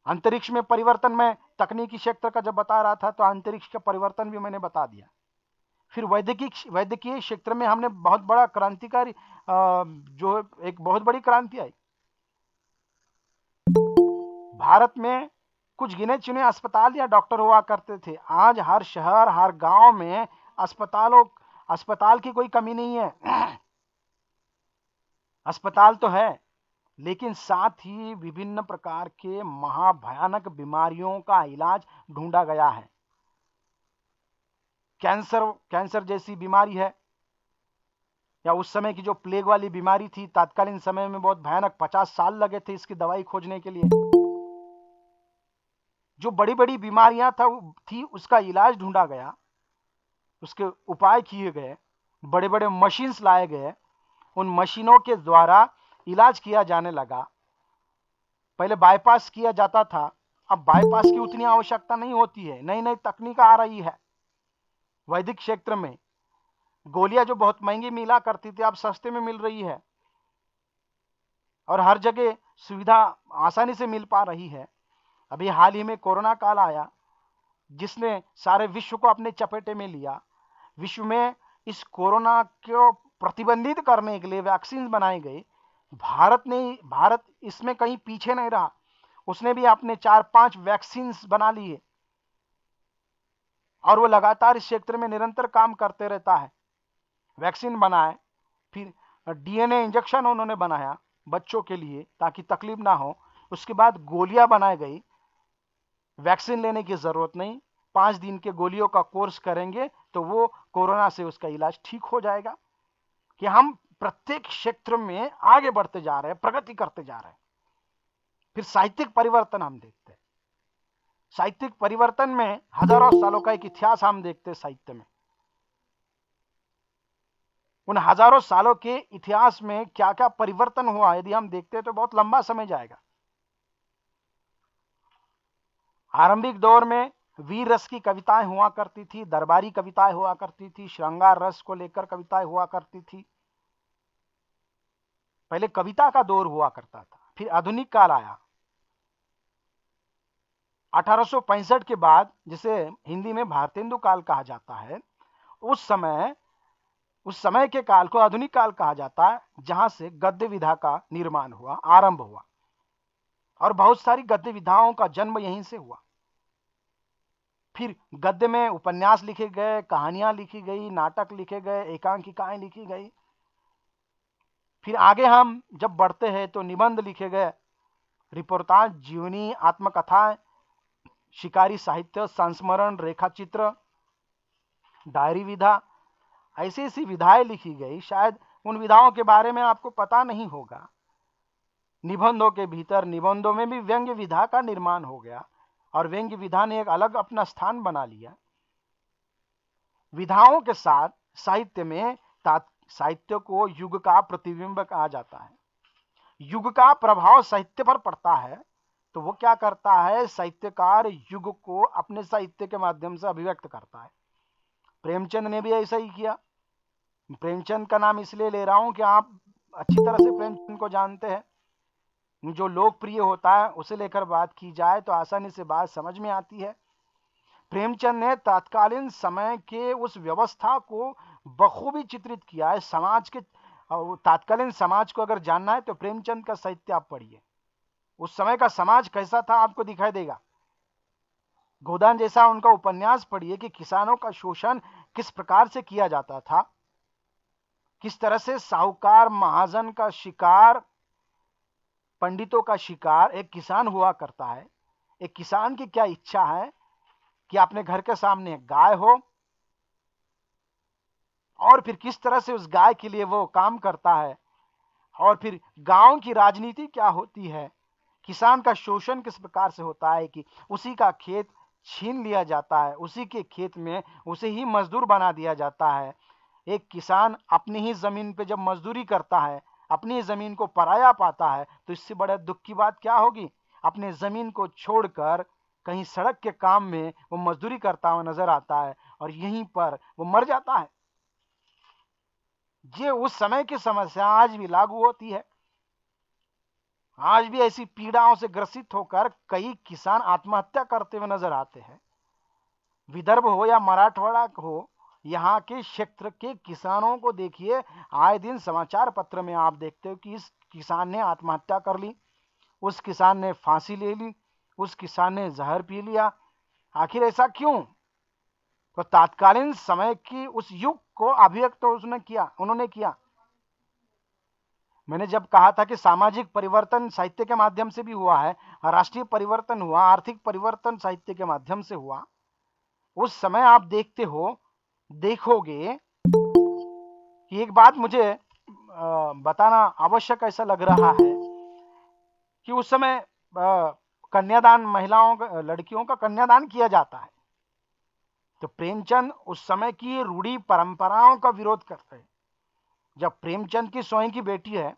अंतरिक्ष में परिवर्तन, में तकनीकी क्षेत्र का जब बता रहा था तो अंतरिक्ष का परिवर्तन भी मैंने बता दिया। फिर वैद्यकीय क्षेत्र में हमने बहुत बड़ा क्रांतिकारी जो एक बहुत बड़ी क्रांति आई। भारत में कुछ गिने चुने अस्पताल या डॉक्टर हुआ करते थे, आज हर शहर हर गांव में अस्पताल की कोई कमी नहीं है। अस्पताल तो है, लेकिन साथ ही विभिन्न प्रकार के महाभयानक बीमारियों का इलाज ढूंढा गया है। कैंसर जैसी बीमारी है, या उस समय की जो प्लेग वाली बीमारी थी, तत्कालीन समय में बहुत भयानक, 50 साल लगे थे इसकी दवाई खोजने के लिए। जो बड़ी बड़ी बीमारियां थी उसका इलाज ढूंढा गया, उसके उपाय किए गए, बड़े बड़े मशीन्स लाए गए, उन मशीनों के द्वारा इलाज किया जाने लगा। पहले बाईपास किया जाता था, अब बाईपास की उतनी आवश्यकता नहीं होती है, नई नई तकनीक आ रही है। वैदिक क्षेत्र में गोलियां जो बहुत महंगी मिला करती थी अब सस्ते में मिल रही है, और हर जगह सुविधा आसानी से मिल पा रही है। अभी हाल ही में कोरोना काल आया, जिसने सारे विश्व को अपने चपेटे में लिया। विश्व में इस कोरोना को प्रतिबंधित करने के लिए वैक्सीन बनाए गए। भारत इसमें कहीं पीछे नहीं रहा, उसने भी अपने 4-5 वैक्सीन बना लिए, और वो लगातार इस क्षेत्र में निरंतर काम करते रहता है। वैक्सीन बनाए, फिर डीएनए इंजेक्शन उन्होंने बनाया बच्चों के लिए ताकि तकलीफ ना हो। उसके बाद गोलियां बनाई गई, वैक्सीन लेने की जरूरत नहीं, 5 दिन के गोलियों का कोर्स करेंगे तो वो कोरोना से उसका इलाज ठीक हो जाएगा। कि हम प्रत्येक क्षेत्र में आगे बढ़ते जा रहे हैं, प्रगति करते जा रहे हैं। फिर साहित्यिक परिवर्तन हम देखते हैं, साहित्यिक परिवर्तन में हजारों सालों का एक इतिहास हम देखते हैं साहित्य में। उन हजारों सालों के इतिहास में क्या क्या परिवर्तन हुआ यदि हम देखते हैं तो बहुत लंबा समय जाएगा। आरंभिक दौर में वीर रस की कविताएं हुआ करती थी, दरबारी कविताएं हुआ करती थी, श्रृंगार रस को लेकर कविताएं हुआ करती थी। पहले कविता का दौर हुआ करता था, फिर आधुनिक काल आया 1865 के बाद, जिसे हिंदी में भारतेंदु काल कहा जाता है। उस समय उस समय के काल को आधुनिक काल कहा जाता है, जहां से गद्य विधा का निर्माण हुआ, आरंभ हुआ, और बहुत सारी गद्य विधाओं का जन्म यहीं से हुआ। फिर गद्य में उपन्यास लिखे गए, कहानियां लिखी गई, नाटक लिखे गए, एकांकिकाएं लिखी गई। फिर आगे हम जब बढ़ते हैं तो निबंध लिखे गए, रिपोर्टाज, जीवनी, आत्मकथाएं, शिकारी साहित्य, संस्मरण, रेखाचित्र, डायरी विधा, ऐसी ऐसी विधाएं लिखी गई। शायद उन विधाओं के बारे में आपको पता नहीं होगा। निबंधों के भीतर, निबंधों में भी व्यंग्य विधा का निर्माण हो गया, और व्यंग्य विधा ने एक अलग अपना स्थान बना लिया। विधाओं के साथ साहित्य में साहित्य को युग का प्रतिबिंब कहा जाता है। युग का प्रभाव साहित्य पर पड़ता है, तो वो क्या करता है, साहित्यकार युग को अपने साहित्य के माध्यम से अभिव्यक्त करता है। प्रेमचंद ने भी ऐसा ही किया। प्रेमचंद का नाम इसलिए ले रहा हूं कि आप अच्छी तरह से प्रेमचंद को जानते हैं। जो लोकप्रिय होता है उसे लेकर बात की जाए तो आसानी से बात समझ में आती है। प्रेमचंद ने तत्कालीन समय के उस व्यवस्था को बखूबी चित्रित किया है। समाज के, तत्कालीन समाज को अगर जानना है तो प्रेमचंद का साहित्य आप पढ़िए। उस समय का समाज कैसा था आपको दिखाई देगा। गोदान जैसा उनका उपन्यास पढ़िए कि किसानों का शोषण किस प्रकार से किया जाता था, किस तरह से साहूकार महाजन का शिकार, पंडितों का शिकार एक किसान हुआ करता है। एक किसान की क्या इच्छा है कि अपने घर के सामने गाय हो, और फिर किस तरह से उस गाय के लिए वो काम करता है, और फिर गांव की राजनीति क्या होती है, किसान का शोषण किस प्रकार से होता है कि उसी का खेत छीन लिया जाता है, उसी के खेत में उसे ही मजदूर बना दिया जाता है। एक किसान अपनी ही जमीन पे जब मजदूरी करता है, अपनी जमीन को पराया पाता है, तो इससे बड़े दुख की बात क्या होगी। अपने जमीन को छोड़कर कहीं सड़क के काम में वो मजदूरी करता हुआ नजर आता है, और यहीं पर वो मर जाता है। ये उस समय की समस्या आज भी लागू होती है। आज भी ऐसी पीड़ाओं से ग्रसित होकर कई किसान आत्महत्या करते हुए नजर आते हैं। विदर्भ हो या मराठवाड़ा हो, यहाँ के क्षेत्र के किसानों को देखिए, आए दिन समाचार पत्र में आप देखते हो कि इस किसान ने आत्महत्या कर ली, उस किसान ने फांसी ले ली, उस किसान ने जहर पी लिया। आखिर ऐसा क्यों। तो तत्कालीन समय की उस युग को अभिव्यक्त उन्होंने किया। मैंने जब कहा था कि सामाजिक परिवर्तन साहित्य के माध्यम से भी हुआ है, राष्ट्रीय परिवर्तन हुआ, आर्थिक परिवर्तन साहित्य के माध्यम से हुआ। उस समय आप देखोगे कि एक बात मुझे बताना आवश्यक ऐसा लग रहा है कि उस समय कन्यादान, लड़कियों का कन्यादान किया जाता है। तो प्रेमचंद उस समय की रूढ़ी परंपराओं का विरोध करते हैं। जब प्रेमचंद की स्वयं की बेटी है,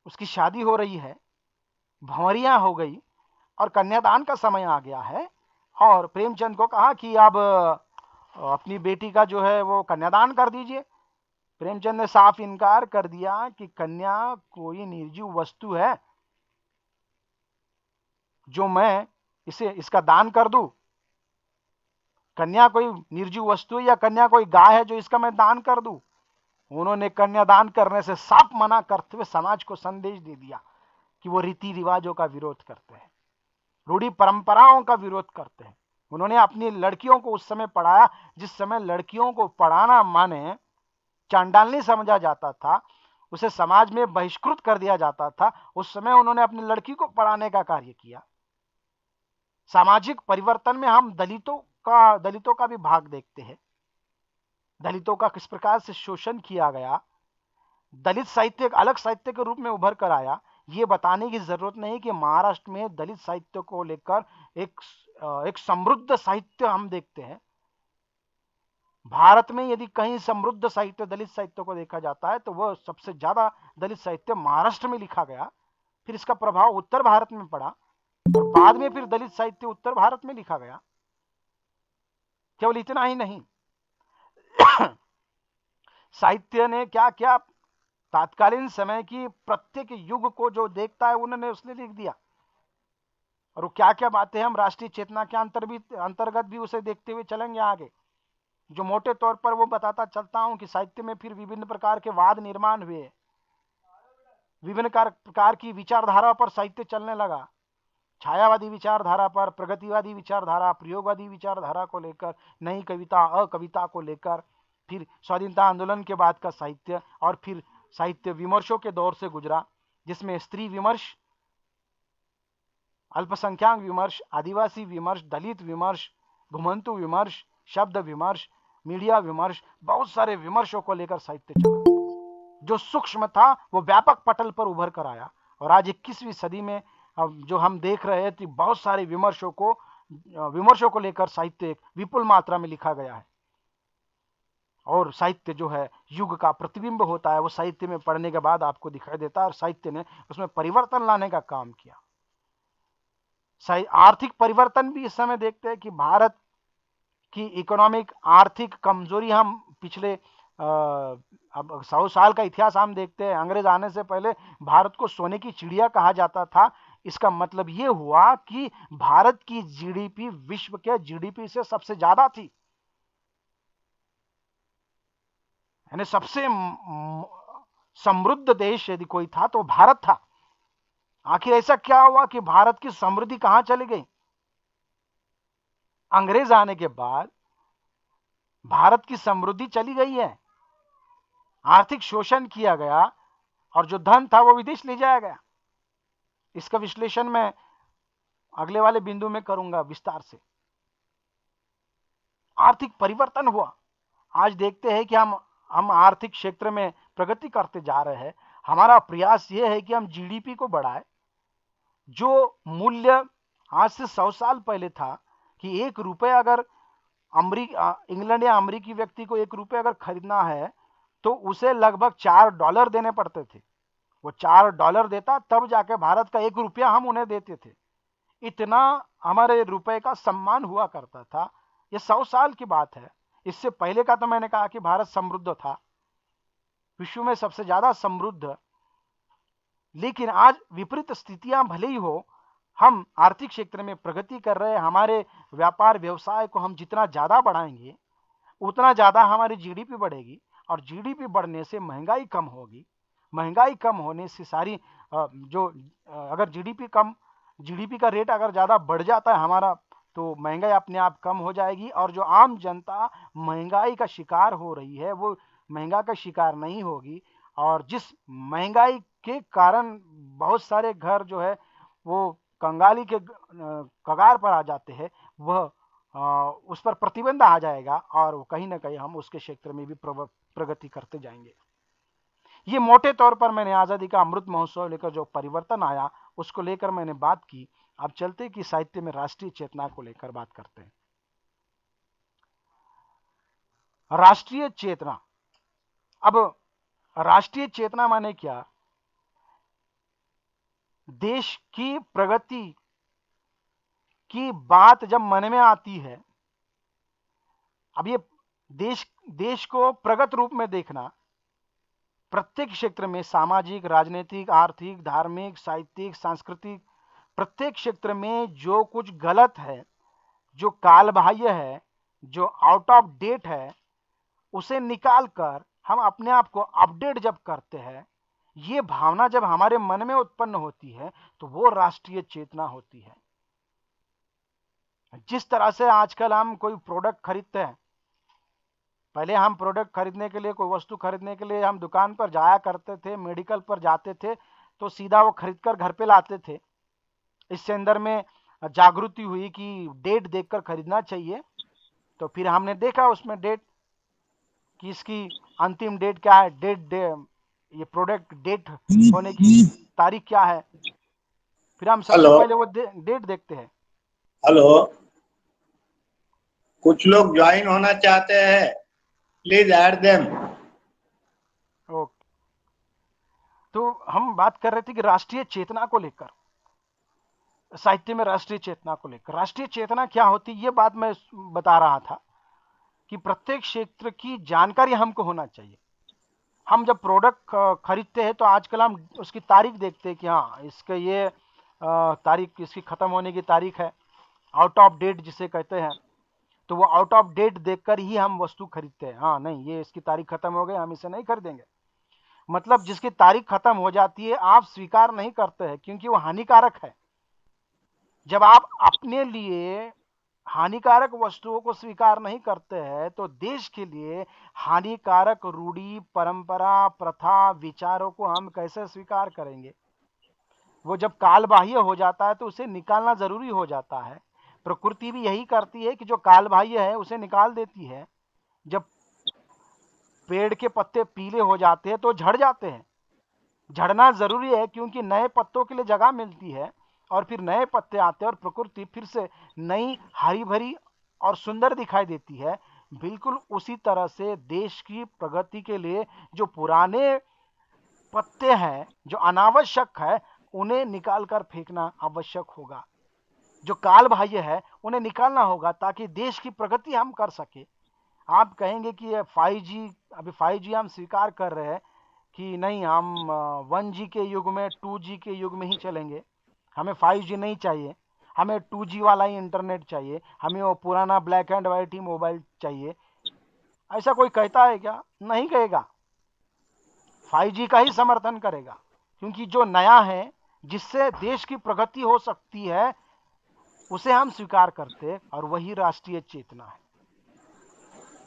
उसकी शादी हो रही है, भंवरियां हो गई, और कन्यादान का समय आ गया है, और प्रेमचंद को कहा कि अब अपनी बेटी का जो है वो कन्यादान कर दीजिए। प्रेमचंद ने साफ इनकार कर दिया कि कन्या कोई निर्जीव वस्तु है जो मैं इसका दान कर दूं। कन्या कोई निर्जीव वस्तु है या कन्या कोई गाय है जो इसका मैं दान कर दूं। उन्होंने कन्यादान करने से साफ मना करते हुए समाज को संदेश दे दिया कि वो रीति रिवाजों का विरोध करते हैं, रूढ़ी परंपराओं का विरोध करते हैं। उन्होंने अपनी लड़कियों को उस समय पढ़ाया जिस समय लड़कियों को पढ़ाना माने चांडालनी समझा जाता था, उसे समाज में बहिष्कृत कर दिया जाता था। उस समय उन्होंने अपनी लड़की को पढ़ाने का कार्य किया। सामाजिक परिवर्तन में हम दलितों का भी भाग देखते हैं। दलितों का किस प्रकार से शोषण किया गया। दलित साहित्य एक अलग साहित्य के रूप में उभर कर आया। ये बताने की जरूरत नहीं कि महाराष्ट्र में दलित साहित्य को लेकर एक समृद्ध साहित्य हम देखते हैं। भारत में यदि कहीं समृद्ध साहित्य दलित साहित्य को देखा जाता है तो वह सबसे ज्यादा दलित साहित्य महाराष्ट्र में लिखा गया। फिर इसका प्रभाव उत्तर भारत में पड़ा, और बाद में फिर दलित साहित्य उत्तर भारत में लिखा गया। केवल इतना ही नहीं, साहित्य ने क्या क्या तात्कालीन समय की प्रत्येक युग को जो देखता है उन्होंने उसने लिख दिया। और वो क्या क्या बातें हम राष्ट्रीय चेतना के अंतर्गत भी उसे देखते हुए चलेंगे आगे। जो मोटे तौर पर वो बताता चलता हूं कि साहित्य में फिर विभिन्न प्रकार के वाद निर्माण हुए, विभिन्न प्रकार की विचारधारा पर साहित्य चलने लगा। छायावादी विचारधारा पर, प्रगतिवादी विचारधारा, प्रयोगवादी विचारधारा को लेकर, नई कविता, अकविता को लेकर, फिर स्वाधीनता आंदोलन के बाद का साहित्य, और फिर साहित्य विमर्शों के दौर से गुजरा, जिसमें स्त्री विमर्श, अल्पसंख्यक विमर्श, आदिवासी विमर्श, दलित विमर्श, घुमंतु विमर्श, शब्द विमर्श, मीडिया विमर्श, बहुत सारे विमर्शों को लेकर साहित्य चला। जो सूक्ष्म था वो व्यापक पटल पर उभर कर आया, और आज 21वीं सदी में जो हम देख रहे हैं कि बहुत सारे विमर्शों को लेकर साहित्य एक विपुल मात्रा में लिखा गया है। और साहित्य जो है युग का प्रतिबिंब होता है, वो साहित्य में पढ़ने के बाद आपको दिखाई देता है, और साहित्य ने उसमें परिवर्तन लाने का काम किया। आर्थिक परिवर्तन भी इस समय देखते हैं कि भारत की इकोनॉमिक आर्थिक कमजोरी हम पिछले अब 100 साल का इतिहास हम देखते हैं। अंग्रेज आने से पहले भारत को सोने की चिड़िया कहा जाता था। इसका मतलब ये हुआ कि भारत की जीडीपी विश्व के जीडीपी से सबसे ज्यादा थी, यानी सबसे समृद्ध देश यदि कोई था तो भारत था। आखिर ऐसा क्या हुआ कि भारत की समृद्धि कहां चली गई? अंग्रेज आने के बाद भारत की समृद्धि चली गई है, आर्थिक शोषण किया गया, और जो धन था वो विदेश ले जाया गया। इसका विश्लेषण मैं अगले वाले बिंदु में करूंगा विस्तार से। आर्थिक परिवर्तन हुआ। आज देखते हैं कि हम आर्थिक क्षेत्र में प्रगति करते जा रहे हैं। हमारा प्रयास यह है कि हम जीडीपी को बढ़ाएं। जो मूल्य आज से 100 साल पहले था कि 1 रुपये अगर इंग्लैंड या अमेरिकी व्यक्ति को 1 रुपये अगर खरीदना है तो उसे लगभग $4 देने पड़ते थे। वो $4 देता तब जाके भारत का 1 रुपया हम उन्हें देते थे। इतना हमारे रुपए का सम्मान हुआ करता था। ये 100 साल की बात है। इससे पहले का तो मैंने कहा कि भारत समृद्ध था, विश्व में सबसे ज्यादा समृद्ध। लेकिन आज विपरीत स्थितियां भले ही हो, हम आर्थिक क्षेत्र में प्रगति कर रहे हैं। हमारे व्यापार व्यवसाय को हम जितना ज्यादा बढ़ाएंगे उतना ज्यादा हमारी जीडीपी बढ़ेगी, और जीडीपी बढ़ने से महंगाई कम होगी। महंगाई कम होने से सारी अगर जीडीपी का रेट अगर ज्यादा बढ़ जाता है हमारा, तो महंगाई अपने आप कम हो जाएगी, और जो आम जनता महंगाई का शिकार हो रही है वो महंगाई का शिकार नहीं होगी। और जिस महंगाई के कारण बहुत सारे घर जो है वो कंगाली के कगार पर आ जाते हैं, वह उस पर प्रतिबंध आ जाएगा, और वो कहीं ना कहीं हम उसके क्षेत्र में भी प्रगति करते जाएंगे। ये मोटे तौर पर मैंने आजादी का अमृत महोत्सव लेकर जो परिवर्तन आया उसको लेकर मैंने बात की। अब चलते कि साहित्य में राष्ट्रीय चेतना को लेकर बात करते हैं। राष्ट्रीय चेतना, अब राष्ट्रीय चेतना माने क्या? देश की प्रगति की बात जब मन में आती है, अब ये देश को प्रगत रूप में देखना, प्रत्येक क्षेत्र में सामाजिक, राजनीतिक, आर्थिक, धार्मिक, साहित्यिक, सांस्कृतिक, प्रत्येक क्षेत्र में जो कुछ गलत है, जो कालबाह्य है, जो आउट ऑफ डेट है, उसे निकाल कर हम अपने आप को अपडेट जब करते हैं, ये भावना जब हमारे मन में उत्पन्न होती है तो वो राष्ट्रीय चेतना होती है। जिस तरह से आजकल हम कोई प्रोडक्ट खरीदते हैं, पहले हम प्रोडक्ट खरीदने के लिए, कोई वस्तु खरीदने के लिए हम दुकान पर जाया करते थे, मेडिकल पर जाते थे तो सीधा वो खरीद कर घर पे लाते थे। इससे अंदर में जागृति हुई कि डेट देखकर खरीदना चाहिए। तो फिर हमने देखा उसमें डेट कि इसकी अंतिम डेट क्या है, ये प्रोडक्ट डेट होने की तारीख क्या है। फिर हम सबसे पहले वो डेट देखते हैं। हेलो, कुछ लोग ज्वाइन होना चाहते हैं, प्लीज ऐड देम। ओके, तो हम बात कर रहे थे कि राष्ट्रीय चेतना को लेकर, साहित्य में राष्ट्रीय चेतना को लेकर। राष्ट्रीय चेतना क्या होती है ये बात मैं बता रहा था कि प्रत्येक क्षेत्र की जानकारी हमको होना चाहिए। हम जब प्रोडक्ट खरीदते हैं तो आजकल हम उसकी तारीख देखते हैं कि हाँ इसका ये तारीख, इसकी खत्म होने की तारीख है, आउट ऑफ डेट जिसे कहते हैं। तो वो आउट ऑफ डेट देखकर ही हम वस्तु खरीदते हैं। हाँ नहीं, ये इसकी तारीख खत्म हो गई, हम इसे नहीं खरीदेंगे। मतलब जिसकी तारीख खत्म हो जाती है आप स्वीकार नहीं करते हैं क्योंकि वो हानिकारक है। जब आप अपने लिए हानिकारक वस्तुओं को स्वीकार नहीं करते हैं तो देश के लिए हानिकारक रूढ़ी, परंपरा, प्रथा, विचारों को हम कैसे स्वीकार करेंगे? वो जब कालबाह्य हो जाता है तो उसे निकालना जरूरी हो जाता है। प्रकृति भी यही करती है कि जो कालबाह्य है उसे निकाल देती है। जब पेड़ के पत्ते पीले हो जाते हैं तो झड़ जाते हैं। झड़ना जरूरी है क्योंकि नए पत्तों के लिए जगह मिलती है और फिर नए पत्ते आते हैं और प्रकृति फिर से नई, हरी भरी और सुंदर दिखाई देती है। बिल्कुल उसी तरह से देश की प्रगति के लिए जो पुराने पत्ते हैं, जो अनावश्यक है, उन्हें निकालकर फेंकना आवश्यक होगा। जो काल बाह्य है उन्हें निकालना होगा ताकि देश की प्रगति हम कर सके। आप कहेंगे कि ये 5G, अभी 5G हम स्वीकार कर रहे हैं कि नहीं, हम 1G के युग में, 2G के युग में ही चलेंगे, हमें 5G नहीं चाहिए, हमें 2G वाला ही इंटरनेट चाहिए, हमें वो पुराना black and white he mobile चाहिए। ऐसा कोई कहता है क्या? नहीं कहेगा। 5G का ही समर्थन करेगा क्योंकि जो नया है, जिससे देश की प्रगति हो सकती है, उसे हम स्वीकार करते और वही राष्ट्रीय चेतना है।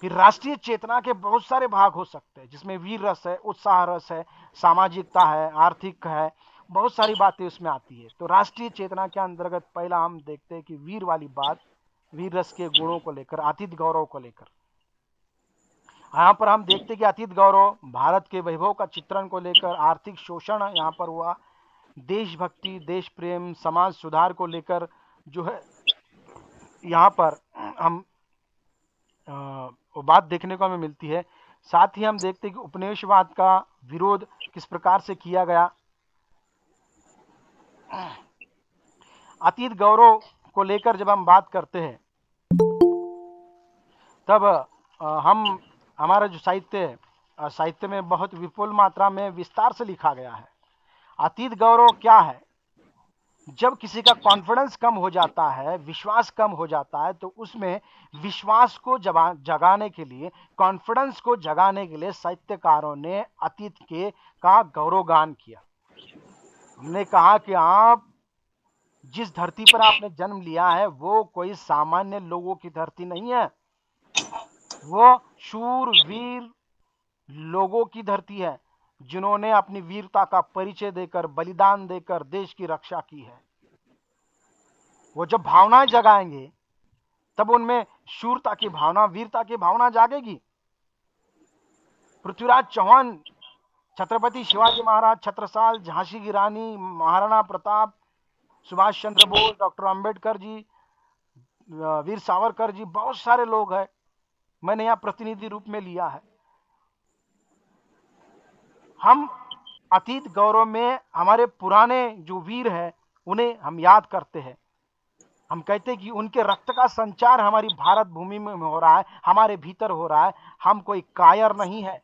फिर राष्ट्रीय चेतना के बहुत सारे भाग हो सकते हैं जिसमें वीर रस है, उत्साह रस है, सामाजिकता है, आर्थिक है, बहुत सारी बातें उसमें आती है। तो राष्ट्रीय चेतना के अंतर्गत पहला हम देखते हैं कि वीर वाली बात, वीर रस के गुणों को लेकर, अतीत गौरव को लेकर। यहाँ पर हम देखते हैं कि अतीत गौरव, भारत के वैभव का चित्रण को लेकर, आर्थिक शोषण यहाँ पर हुआ, देशभक्ति, देश प्रेम, समाज सुधार को लेकर जो है यहाँ पर हम वो बात देखने को हमें मिलती है। साथ ही हम देखते हैं कि उपनिवेशवाद का विरोध किस प्रकार से किया गया। अतीत गौरव को लेकर जब हम बात करते हैं तब हम, हमारा जो साहित्य है, साहित्य में बहुत विपुल मात्रा में विस्तार से लिखा गया है। अतीत गौरव क्या है? जब किसी का कॉन्फिडेंस कम हो जाता है, विश्वास कम हो जाता है, तो उसमें विश्वास को जगाने के लिए, कॉन्फिडेंस को जगाने के लिए साहित्यकारों ने अतीत के का गौरवगान किया। हमने कहा कि आप जिस धरती पर आपने जन्म लिया है वो कोई सामान्य लोगों की धरती नहीं है, वो शूर वीर लोगों की धरती है जिन्होंने अपनी वीरता का परिचय देकर, बलिदान देकर देश की रक्षा की है। वो जब भावनाएं जगाएंगे तब उनमें शूरता की भावना, वीरता की भावना जागेगी। पृथ्वीराज चौहान, छत्रपति शिवाजी महाराज, छत्रसाल, झांसी की रानी, महाराणा प्रताप, सुभाष चंद्र बोस, डॉक्टर अंबेडकर जी, वीर सावरकर जी, बहुत सारे लोग हैं, मैंने यहाँ प्रतिनिधि रूप में लिया है। हम अतीत गौरव में हमारे पुराने जो वीर हैं उन्हें हम याद करते हैं। हम कहते हैं कि उनके रक्त का संचार हमारी भारत भूमि में हो रहा है, हमारे भीतर हो रहा है। हम कोई कायर नहीं है,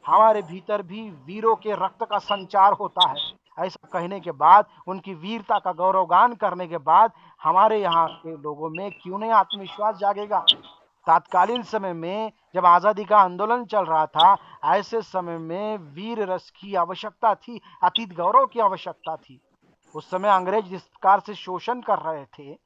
हमारे भीतर भी वीरों के रक्त का संचार होता है। ऐसा कहने के बाद, उनकी वीरता का गौरवगान करने के बाद हमारे यहाँ के लोगों में क्यों नहीं आत्मविश्वास जागेगा? तात्कालीन समय में जब आजादी का आंदोलन चल रहा था, ऐसे समय में वीर रस की आवश्यकता थी, अतीत गौरव की आवश्यकता थी। उस समय अंग्रेज जिस प्रकार से शोषण कर रहे थे,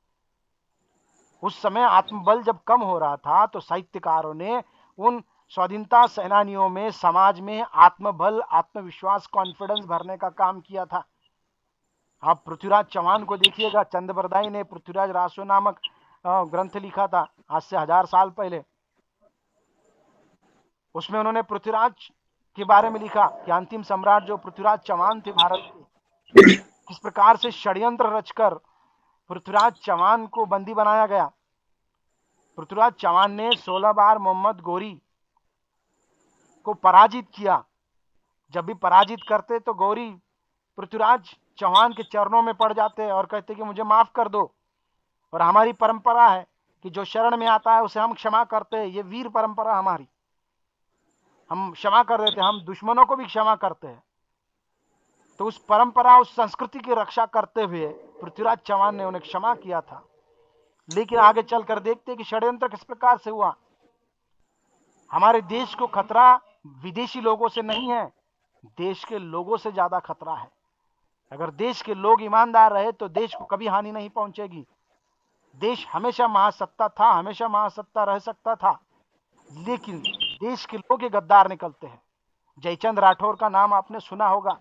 उस समय आत्मबल जब कम हो रहा था, तो साहित्यकारों ने उन स्वाधीनता सेनानियों में, समाज में आत्मबल, आत्मविश्वास, कॉन्फिडेंस भरने का काम किया था। आप पृथ्वीराज चौहान को देखिएगा, चंद बरदाई ने पृथ्वीराज रासो नामक ग्रंथ लिखा था आज से 1000 साल पहले। उसमें उन्होंने पृथ्वीराज के बारे में लिखा कि अंतिम सम्राट जो पृथ्वीराज चौहान थे भारत के, किस प्रकार से षड्यंत्र रचकर पृथ्वीराज चौहान को बंदी बनाया गया। पृथ्वीराज चौहान ने 16 बार मोहम्मद गौरी को पराजित किया। जब भी पराजित करते तो गौरी पृथ्वीराज चौहान के चरणों में पड़ जाते और कहते कि मुझे माफ कर दो। और हमारी परंपरा है कि जो शरण में आता है उसे हम क्षमा करते हैं, ये वीर परंपरा हमारी, हम क्षमा कर देते हैं, हम दुश्मनों को भी क्षमा करते हैं। तो उस परंपरा, उस संस्कृति की रक्षा करते हुए पृथ्वीराज चौहान ने उन्हें क्षमा किया था। लेकिन आगे चलकर देखते कि षड्यंत्र किस प्रकार से हुआ। हमारे देश को खतरा विदेशी लोगों से नहीं है, देश के लोगों से ज्यादा खतरा है। अगर देश के लोग ईमानदार रहे तो देश को कभी हानि नहीं पहुंचेगी। देश हमेशा महासत्ता था, हमेशा महासत्ता रह सकता था, लेकिन देश के लोग ये गद्दार निकलते हैं। जयचंद राठौर का नाम आपने सुना होगा।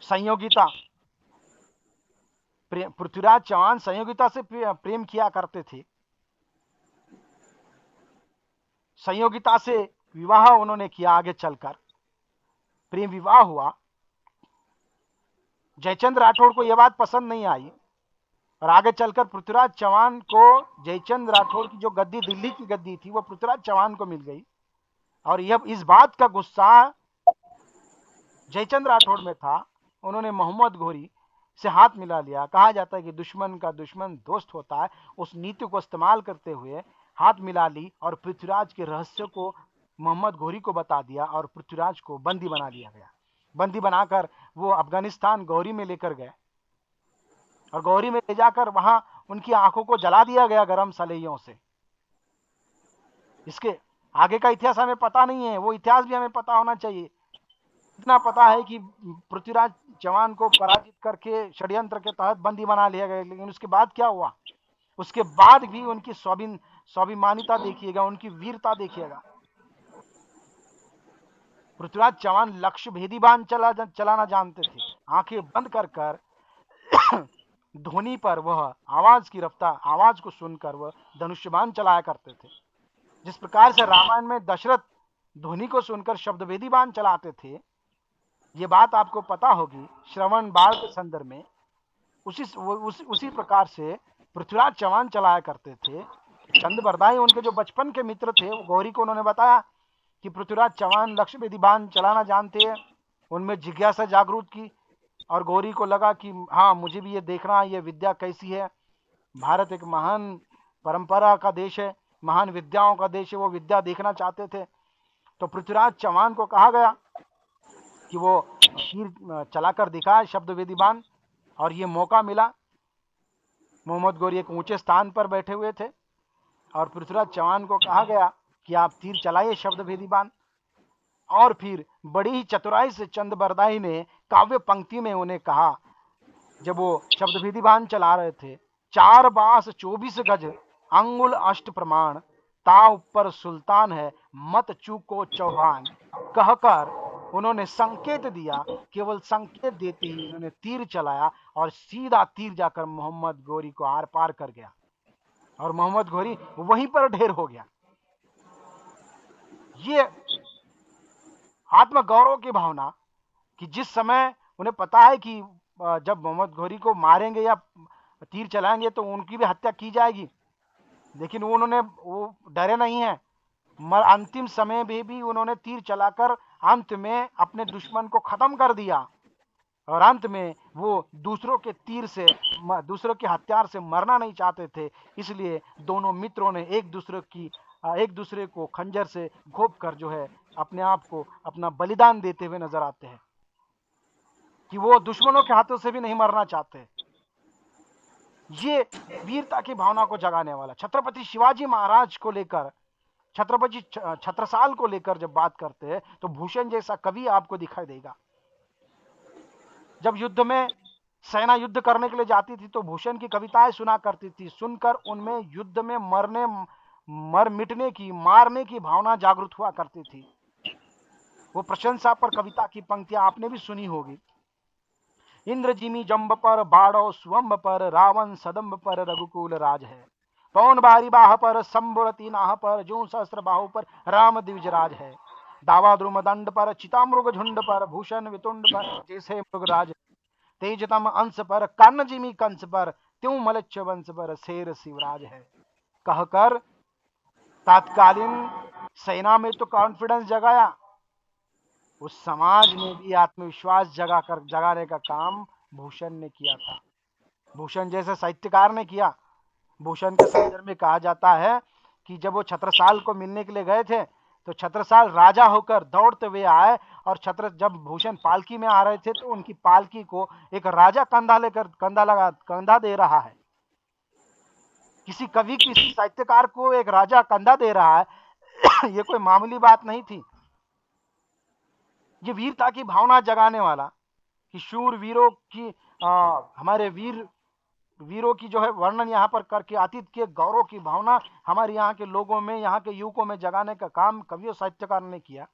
संयोगिता, पृथ्वीराज चौहान संयोगिता से प्रेम किया करते थे। संयोगिता से विवाह उन्होंने किया, आगे चलकर प्रेम विवाह हुआ। जयचंद राठौड़ को यह बात पसंद नहीं आई और आगे चलकर पृथ्वीराज चौहान को जयचंद राठौड़ की जो गद्दी, दिल्ली की गद्दी थी, वो पृथ्वीराज चौहान को मिल गई। और यह इस बात का गुस्सा जयचंद राठौड़ में था, उन्होंने मोहम्मद घोरी से हाथ मिला लिया। कहा जाता है कि दुश्मन का दुश्मन दोस्त होता है। उस नीति को इस्तेमाल करते हुए हाथ मिला ली और पृथ्वीराज के रहस्य को मोहम्मद घोरी को बता दिया और पृथ्वीराज को बंदी बना लिया गया। बंदी बनाकर वो अफगानिस्तान गौरी में लेकर गए और गौरी में ले जाकर वहां उनकी आंखों को जला दिया गया गरम सलैयों से। इसके आगे का इतिहास हमें पता नहीं है, वो इतिहास भी हमें पता होना चाहिए। इतना पता है कि पृथ्वीराज चौहान को पराजित करके षड्यंत्र के तहत बंदी बना लिया गया, लेकिन उसके बाद क्या हुआ? उसके बाद भी उनकी स्वाभिमानिता देखिएगा, उनकी वीरता देखिएगा। पृथ्वीराज चौहान लक्ष्य भेदी बाण चलाना जानते थे। आंखें बंद कर कर ध्वनि पर वह आवाज की रफ्तार, आवाज को सुनकर वह धनुष्यबाण चलाया करते थे। जिस प्रकार से रामायण में दशरथ ध्वनि को सुनकर शब्दभेदी बाण चलाते थे, ये बात आपको पता होगी श्रवण बाण के संदर्भ में। उसी प्रकार से पृथ्वीराज चौहान चलाया करते थे। चंद बरदाई उनके जो बचपन के मित्र थे, वो गौरी को उन्होंने बताया कि पृथ्वीराज चौहान लक्ष्य भेदी बाण चलाना जानते हैं। उनमें जिज्ञासा जागृत की और गौरी को लगा कि हाँ, मुझे भी ये देखना है, ये विद्या कैसी है। भारत एक महान परंपरा का देश है, महान विद्याओं का देश है, वो विद्या देखना चाहते थे। तो पृथ्वीराज चौहान को कहा गया कि वो तीर चलाकर दिखाए शब्दवेदी बाण, और ये मौका मिला। मोहम्मद गौरी एक ऊंचे स्थान पर बैठे हुए थे और पृथ्वीराज चौहान को कहा गया कि आप तीर चलाइए शब्दभेदी बाण। और फिर बड़ी ही चतुराई से चंद बरदाई ने काव्य पंक्ति में उन्हें कहा, जब वो शब्दभेदी बाण चला रहे थे, 4 बांस 24 गज अंगुल अष्ट प्रमाण, ता ऊपर सुल्तान है मत चूको चौहान। कहकर उन्होंने संकेत दिया। केवल संकेत देते ही उन्होंने तीर चलाया और सीधा तीर जाकर मोहम्मद गौरी को आर पार कर गया और मोहम्मद गौरी वहीं पर ढेर हो गया। ये आत्मगौरव की भावना कि जिस समय उन्हें पता है कि जब मोहम्मद गौरी को मारेंगे या तीर चलाएंगे तो उनकी भी हत्या की जाएगी, लेकिन वो डरे नहीं है। अंतिम समय में भी उन्होंने तीर चलाकर अंत में अपने दुश्मन को खत्म कर दिया और अंत में वो दूसरों के तीर से, दूसरों के हथियार से मरना नहीं चाहते थे। इसलिए दोनों मित्रों ने एक दूसरे को खंजर से घोंप कर जो है अपने आप को अपना बलिदान देते हुए नजर आते हैं कि वो दुश्मनों के हाथों से भी नहीं मरना चाहते। ये वीरता की भावना को जगाने वाला। छत्रपति शिवाजी महाराज को लेकर, छत्रपति छत्रसाल को लेकर जब बात करते हैं तो भूषण जैसा कवि आपको दिखाई देगा। जब युद्ध में सेना युद्ध करने के लिए जाती थी तो भूषण की कविताएं सुना करती थी। सुनकर उनमें युद्ध में मारने की भावना जागृत हुआ करती थी। वो प्रशंसा पर कविता की पंक्तियां आपने भी सुनी होगी। इंद्र जिमी जम्ब पर बाड़ो स्वम्ब पर, रावण सदम्ब पर रघुकुल राज है। पवन बारी बाह पर संबुरती नाह पर, जो सहस्त्र बाहु पर राम द्विज राज है। दावा द्रुम दंड पर चितामृग झुंड पर, भूषण वितुंड पर जैसे मृगराज। तेजतम अंश पर कर्ण जिमी कंस पर, त्यों मलच्छ वंश पर शेर शिवराज है। कहकर तात्कालीन सेना में तो कॉन्फिडेंस जगाया, उस समाज में भी आत्मविश्वास जगाने का काम भूषण ने किया था। भूषण जैसे साहित्यकार ने किया। भूषण के संदर्भ में कहा जाता है कि जब वो छत्रसाल को मिलने के लिए गए थे तो छत्रसाल राजा होकर दौड़ते हुए आए और जब भूषण पालकी में आ रहे थे तो उनकी पालकी को एक राजा कंधा दे रहा है। किसी कवि, किसी साहित्यकार को एक राजा कंधा दे रहा है ये कोई मामूली बात नहीं थी। ये वीरता की भावना जगाने वाला, कि शूर वीरों की हमारे वीरों की जो है वर्णन यहाँ पर करके अतीत के गौरव की भावना हमारे यहाँ के लोगों में, यहाँ के युवकों में जगाने का काम कवियों साहित्यकार ने किया।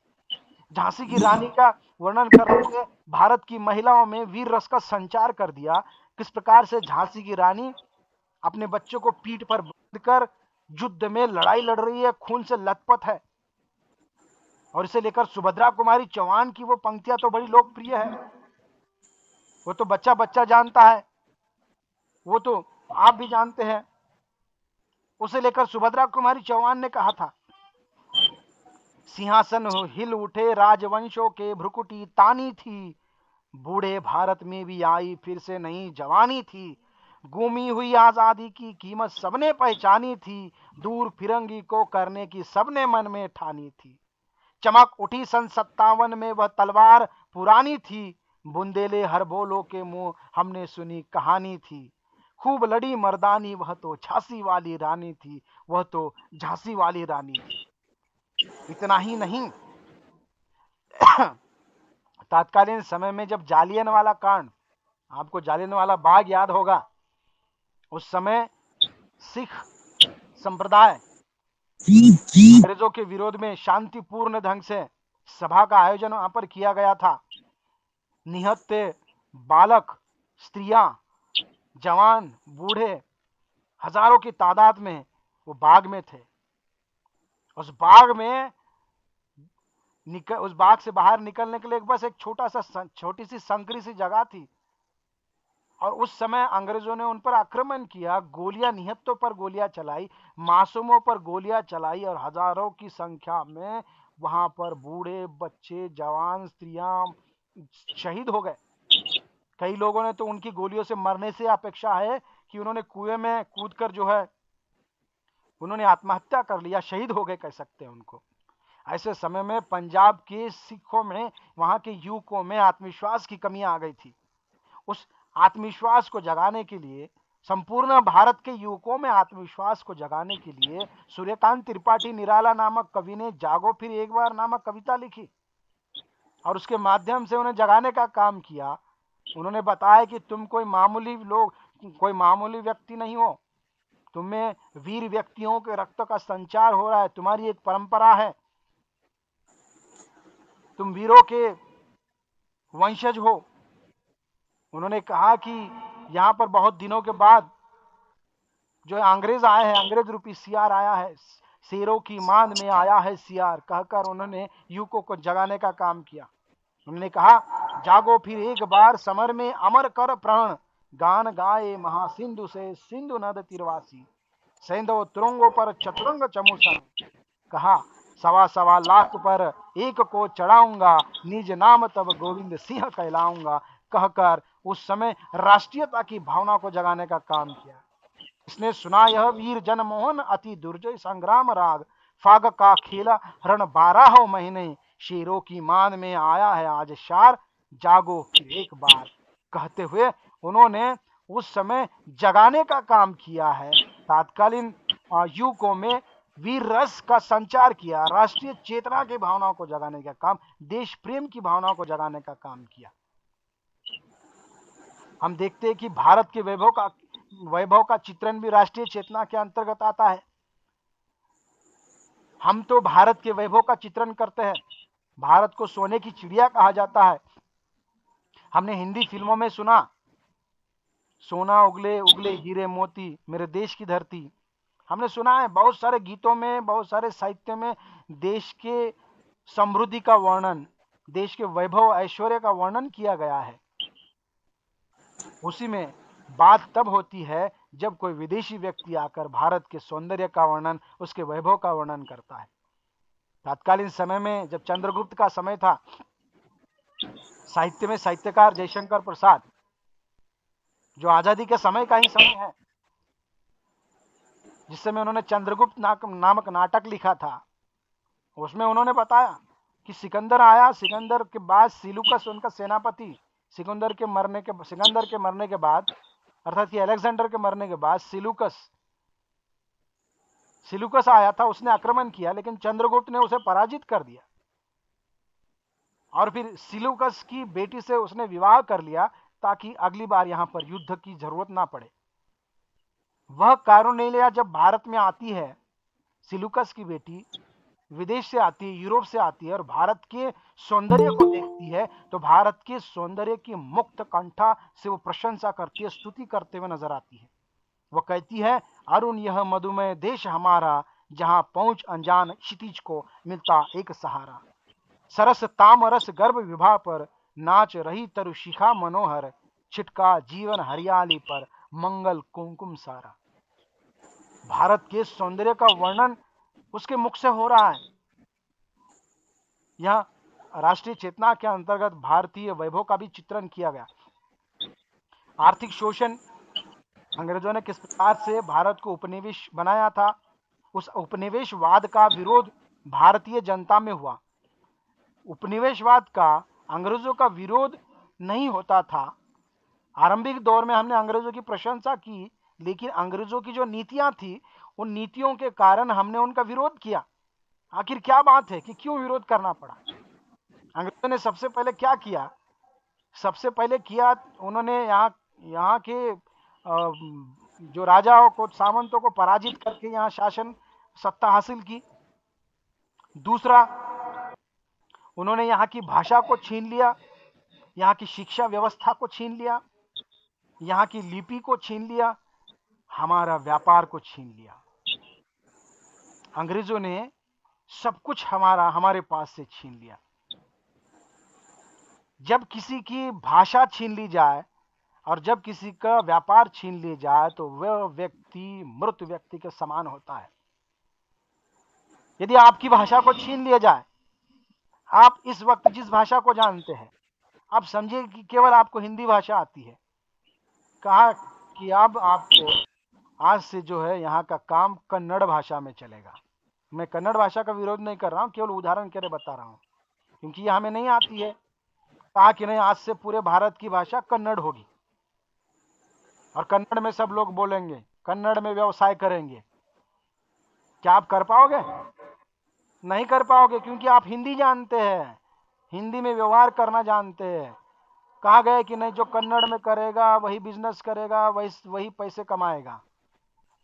झांसी की रानी का वर्णन कर रहे थे, भारत की महिलाओं में वीर रस का संचार कर दिया। किस प्रकार से झांसी की रानी अपने बच्चों को पीठ पर बांधकर युद्ध में लड़ाई लड़ रही है, खून से लथपथ है। और इसे लेकर सुभद्रा कुमारी चौहान की वो पंक्तियां तो बड़ी लोकप्रिय है, वो तो बच्चा बच्चा जानता है, वो तो आप भी जानते हैं। उसे लेकर सुभद्रा कुमारी चौहान ने कहा था, सिंहासन हिल उठे राजवंशों के भ्रुकुटी तानी थी, बूढ़े भारत में भी आई फिर से नई जवानी थी, गुमी हुई आजादी की कीमत सबने पहचानी थी, दूर फिरंगी को करने की सबने मन में ठानी थी, चमक उठी सन 57 में वह तलवार पुरानी थी, बुंदेले हर बोलो के मुंह हमने सुनी कहानी थी, खूब लड़ी मर्दानी वह तो झांसी वाली रानी थी, वह तो झांसी वाली रानी थी। इतना ही नहीं, तत्कालीन समय में जब जालियनवाला कांड, आपको जालियनवाला बाग याद होगा, उस समय सिख संप्रदाय अंग्रेजों के विरोध में शांतिपूर्ण ढंग से सभा का आयोजन वहां पर किया गया था। निहत्थे बालक, स्त्रियां, जवान, बूढ़े हजारों की तादाद में वो बाग में थे। उस बाग से बाहर निकलने के लिए बस एक छोटी सी संकरी सी जगह थी। और उस समय अंग्रेजों ने उन पर आक्रमण किया, गोलियां, निहत्तों पर गोलियां चलाई, मासूमों पर गोलियां चलाई, और हजारों की संख्या में वहां पर बूढ़े, बच्चे, जवान, स्त्रियां शहीद हो गए। कई लोगों ने तो उनकी गोलियों से मरने से अपेक्षा है कि उन्होंने कुएं में कूदकर जो है उन्होंने आत्महत्या कर लिया, शहीद हो गए कह सकते हैं उनको। ऐसे समय में पंजाब के सिखों में, वहां के युवकों में आत्मविश्वास की कमी आ गई थी। उस आत्मविश्वास को जगाने के लिए, संपूर्ण भारत के युवकों में आत्मविश्वास को जगाने के लिए सूर्यकांत त्रिपाठी निराला नामक कवि ने जागो फिर एक बार नामक कविता लिखी और उसके माध्यम से उन्हें जगाने का काम किया। उन्होंने बताया कि तुम कोई मामूली व्यक्ति नहीं हो, तुम्हें वीर व्यक्तियों के रक्त का संचार हो रहा है, तुम्हारी एक परंपरा है, तुम वीरों के वंशज हो। उन्होंने कहा कि यहाँ पर बहुत दिनों के बाद जो अंग्रेज आए हैं, अंग्रेज रूपी सियार आया है, शेरों की मांद में आया है सियार, कहकर उन्होंने युवकों को जगाने का काम किया। उन्होंने कहा, जागो फिर एक बार समर में अमर कर प्रण, गान गाए महासिंधु से सिंधु नद तिरवासी, सैंधव तुरंगों पर चतुरंग चमूसन, कहा 1.25 लाख पर एक को चढ़ाऊंगा, निज नाम तब गोविंद सिंह कहलाऊंगा, कहकर उस समय राष्ट्रीयता की भावना को जगाने का काम किया। इसने सुना यह वीर जनमोहन अति दुर्जय संग्राम राग, फाग का खेला रण 12 महीने, शेरों की मान में आया है आज शार, जागो फिर एक बार, कहते हुए उन्होंने उस समय जगाने का काम किया है। तात्कालीन युवकों में वीर रस का संचार किया, राष्ट्रीय चेतना की भावनाओं को जगाने का काम, देश प्रेम की भावनाओं को जगाने का काम किया। हम देखते हैं कि भारत के वैभव का चित्रण भी राष्ट्रीय चेतना के अंतर्गत आता है। हम तो भारत के वैभव का चित्रण करते हैं, भारत को सोने की चिड़िया कहा जाता है। हमने हिंदी फिल्मों में सुना, सोना उगले उगले हीरे मोती मेरे देश की धरती। हमने सुना है बहुत सारे गीतों में, बहुत सारे साहित्य में देश के समृद्धि का वर्णन, देश के वैभव ऐश्वर्य का वर्णन किया गया है। उसी में बात तब होती है जब कोई विदेशी व्यक्ति आकर भारत के सौंदर्य का वर्णन, उसके वैभव का वर्णन करता है। तत्कालीन समय में जब चंद्रगुप्त का समय था, साहित्य में साहित्यकार जयशंकर प्रसाद, जो आजादी के समय का ही समय है, जिस समय उन्होंने चंद्रगुप्त नामक नाटक लिखा था, उसमें उन्होंने बताया कि सिकंदर आया, सिकंदर के बाद सिलूकस उनका सेनापति, सिकंदर के मरने के बाद, अर्थात कि अलेक्जेंडर के मरने के बाद सिलूकस सिलूकस आया था, उसने आक्रमण किया, लेकिन चंद्रगुप्त ने उसे पराजित कर दिया और फिर सिलूकस की बेटी से उसने विवाह कर लिया ताकि अगली बार यहां पर युद्ध की जरूरत ना पड़े। वह कौरनेलिया जब भारत में आती है, सिलूकस की बेटी विदेश से आती है, यूरोप से आती है और भारत के सौंदर्य को देखती है, तो भारत के सौंदर्य की मुक्त कंठा से वो प्रशंसा करती है, स्तुति करते हुए नजर आती है। वो कहती है, अरुण यह मधुमेह देश हमारा, जहां पहुंच अनजान क्षितिज को मिलता एक सहारा। सरस तामरस गर्भ विभा पर, नाच रही तरु शिखा मनोहर, छिटका जीवन हरियाली पर, मंगल कुमकुम सारा। भारत के सौंदर्य का वर्णन उसके मुख से हो रहा है। यह राष्ट्रीय चेतना के अंतर्गत भारतीय वैभव का भी चित्रण किया गया। आर्थिक शोषण, अंग्रेजों ने किस प्रकार से भारत को उपनिवेश बनाया था, उस उपनिवेशवाद का विरोध भारतीय जनता में हुआ। उपनिवेशवाद का अंग्रेजों का विरोध नहीं होता था। आरंभिक दौर में हमने अंग्रेजों की प्रशंसा की, लेकिन अंग्रेजों की जो नीतियां थी, उन नीतियों के कारण हमने उनका विरोध किया। आखिर क्या बात है कि क्यों विरोध करना पड़ा? अंग्रेजों ने सबसे पहले क्या किया? सबसे पहले किया उन्होंने यहाँ के जो राजाओं को, सामंतों को पराजित करके यहाँ शासन सत्ता हासिल की। दूसरा, उन्होंने यहाँ की भाषा को छीन लिया, यहाँ की शिक्षा व्यवस्था को छीन लिया, यहाँ की लिपि को छीन लिया, हमारा व्यापार को छीन लिया। अंग्रेजों ने सब कुछ हमारे पास से छीन लिया। जब किसी की भाषा छीन ली जाए और जब किसी का व्यापार छीन लिया जाए, तो वह व्यक्ति मृत व्यक्ति के समान होता है। यदि आपकी भाषा को छीन लिया जाए, आप इस वक्त जिस भाषा को जानते हैं, आप समझिए कि केवल आपको हिंदी भाषा आती है, कहा कि अब आपको आज से जो है यहाँ का काम कन्नड़ भाषा में चलेगा। मैं कन्नड़ भाषा का विरोध नहीं कर रहा हूँ, केवल उदाहरण के लिए बता रहा हूँ, क्योंकि यह हमें नहीं आती है। कहा कि नहीं, आज से पूरे भारत की भाषा कन्नड़ होगी और कन्नड़ में सब लोग बोलेंगे, कन्नड़ में व्यवसाय करेंगे। क्या आप कर पाओगे? नहीं कर पाओगे, क्योंकि आप हिंदी जानते हैं, हिंदी में व्यवहार करना जानते हैं। कहा गया कि नहीं, जो कन्नड़ में करेगा वही बिजनेस करेगा, वही पैसे कमाएगा,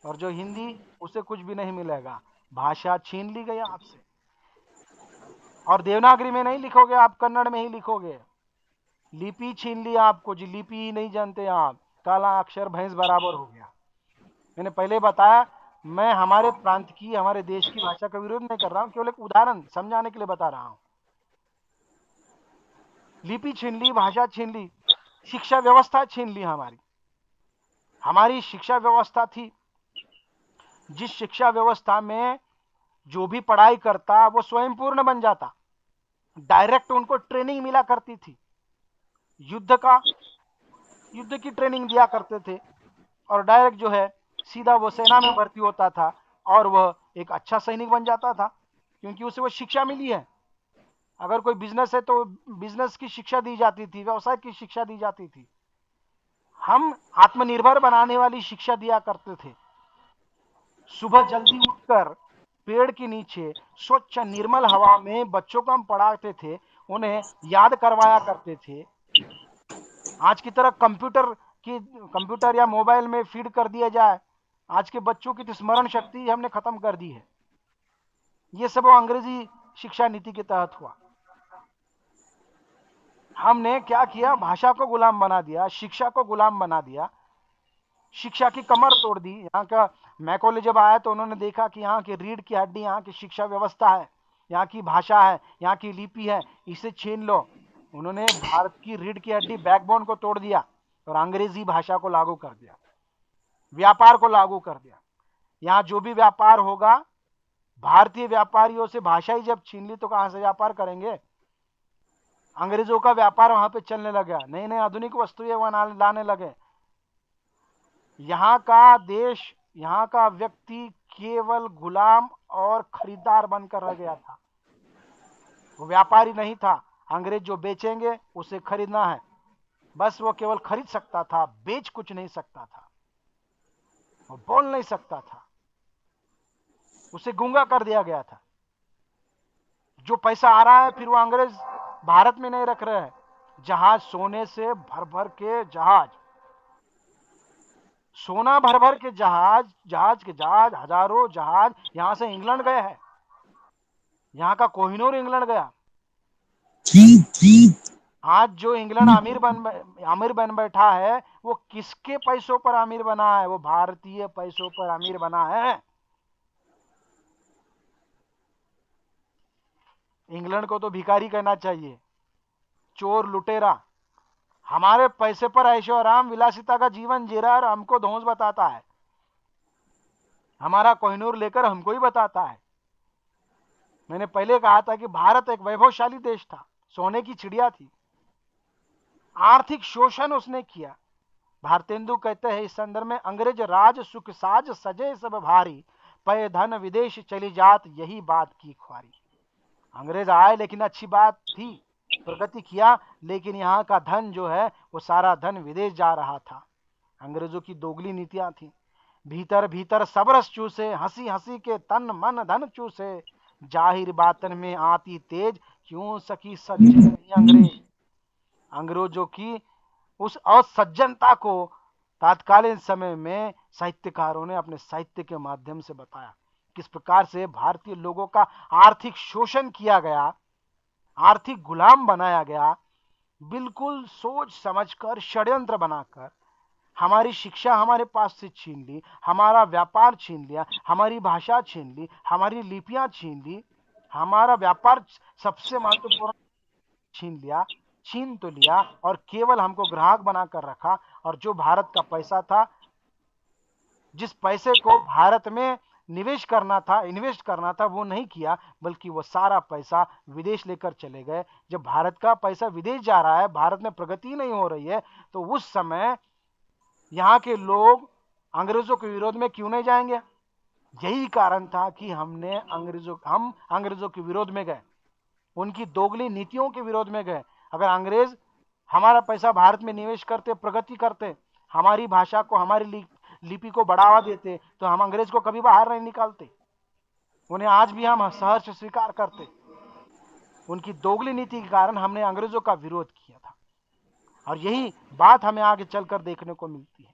और जो हिंदी, उसे कुछ भी नहीं मिलेगा। भाषा छीन ली गई आपसे। और देवनागरी में नहीं लिखोगे आप, कन्नड़ में ही लिखोगे। लिपि छीन ली आपको, जी लिपि ही नहीं जानते आप, काला अक्षर भैंस बराबर हो गया। मैंने पहले बताया, मैं हमारे प्रांत की, हमारे देश की भाषा का विरोध नहीं कर रहा हूं, केवल एक उदाहरण समझाने के लिए बता रहा हूं। लिपि छीन ली, भाषा छीन ली, शिक्षा व्यवस्था छीन ली हमारी। हमारी शिक्षा व्यवस्था थी, जिस शिक्षा व्यवस्था में जो भी पढ़ाई करता वो स्वयं पूर्ण बन जाता। डायरेक्ट उनको ट्रेनिंग मिला करती थी, युद्ध की ट्रेनिंग दिया करते थे, और डायरेक्ट जो है सीधा वो सेना में भर्ती होता था और वह एक अच्छा सैनिक बन जाता था, क्योंकि उसे वो शिक्षा मिली है। अगर कोई बिजनेस है तो बिजनेस की शिक्षा दी जाती थी, व्यवसाय की शिक्षा दी जाती थी। हम आत्मनिर्भर बनाने वाली शिक्षा दिया करते थे। सुबह जल्दी उठकर पेड़ के नीचे स्वच्छ निर्मल हवा में बच्चों को हम पढ़ाते थे, उन्हें याद करवाया करते थे। आज की तरह कंप्यूटर या मोबाइल में फीड कर दिया जाए, आज के बच्चों की तो स्मरण शक्ति हमने खत्म कर दी है। ये सब अंग्रेजी शिक्षा नीति के तहत हुआ। हमने क्या किया? भाषा को गुलाम बना दिया, शिक्षा को गुलाम बना दिया, शिक्षा की कमर तोड़ दी। यहाँ का मैकॉले जब आया तो उन्होंने देखा कि यहाँ की रीढ़ की हड्डी यहाँ की शिक्षा व्यवस्था है, यहाँ की भाषा है, यहाँ की लिपि है, इसे छीन लो। उन्होंने भारत की रीढ़ की हड्डी, बैकबोन को तोड़ दिया और अंग्रेजी भाषा को लागू कर दिया, व्यापार को लागू कर दिया। यहाँ जो भी व्यापार होगा, भारतीय व्यापारियों से भाषा ही जब छीन ली तो कहां से व्यापार करेंगे? अंग्रेजों का व्यापार वहां पे चलने लगा, नई नई आधुनिक वस्तुएं वहां लाने लगे। यहाँ का देश, यहाँ का व्यक्ति केवल गुलाम और खरीदार बनकर रह गया था, वो व्यापारी नहीं था। अंग्रेज जो बेचेंगे उसे खरीदना है, बस वो केवल खरीद सकता था, बेच कुछ नहीं सकता था, वो बोल नहीं सकता था। उसे गूंगा कर दिया गया था। जो पैसा आ रहा है फिर वो अंग्रेज भारत में नहीं रख रहे हैं। जहाज सोने से भर भर के जहाज, सोना भर भर के जहाज, हजारों जहाज यहां से इंग्लैंड गए हैं। यहाँ का कोहिनूर इंग्लैंड गया। आज जो इंग्लैंड अमीर बन बैठा है वो किसके पैसों पर अमीर बना है? वो भारतीय पैसों पर अमीर बना है। इंग्लैंड को तो भिखारी कहना चाहिए, चोर लुटेरा। हमारे पैसे पर ऐशो आराम विलासिता का जीवन जी रहा है और हमको धौंस बताता है। हमारा कोहिनूर लेकर हमको ही बताता है। मैंने पहले कहा था कि भारत एक वैभवशाली देश था, सोने की चिड़िया थी। आर्थिक शोषण उसने किया। भारतेंदु कहते हैं इस संदर्भ में, अंग्रेज राज सुख साज सजे सब भारी, पय धन विदेश चली जात यही बात की ख्वारी। अंग्रेज आए लेकिन अच्छी बात थी, प्रगति किया, लेकिन यहाँ का धन जो है वो सारा धन विदेश जा रहा था। अंग्रेजों की दोगली नीतियां थी। भीतर भीतर सबरस चूसे, हंसी हंसी के तन मन धन चूसे, जाहिर बातन में आती तेज, क्यों सकी सज्जन नहीं अंग्रेज। अंग्रेजों की उस असज्जनता को तात्कालीन समय में साहित्यकारों ने अपने साहित्य के माध्यम से बताया। किस प्रकार से भारतीय लोगों का आर्थिक शोषण किया गया, आर्थिक गुलाम बनाया गया, बिल्कुल सोच समझकर, षड्यंत्र बनाकर हमारी शिक्षा हमारे पास से छीन ली, हमारा व्यापार छीन लिया, हमारी भाषा छीन ली, हमारी लिपियां छीन ली, हमारा व्यापार सबसे महत्वपूर्ण छीन लिया। छीन तो लिया और केवल हमको ग्राहक बनाकर रखा। और जो भारत का पैसा था, जिस पैसे को भारत में इन्वेस्ट करना था वो नहीं किया, बल्कि वो सारा पैसा विदेश लेकर चले गए। जब भारत का पैसा विदेश जा रहा है, भारत में प्रगति नहीं हो रही है, तो उस समय यहाँ के लोग अंग्रेजों के विरोध में क्यों नहीं जाएंगे? यही कारण था कि हम अंग्रेजों के विरोध में गए, उनकी दोगली नीतियों के विरोध में गए। अगर अंग्रेज हमारा पैसा भारत में निवेश करते, प्रगति करते, हमारी भाषा को, हमारी लिपि को बढ़ावा देते, तो हम अंग्रेज को कभी बाहर नहीं निकालते। उन्हें आज भी हम सहर्ष स्वीकार करते। उनकी दोगली नीति के कारण हमने अंग्रेजों का विरोध किया था। और यही बात हमें आगे चलकर देखने को मिलती है।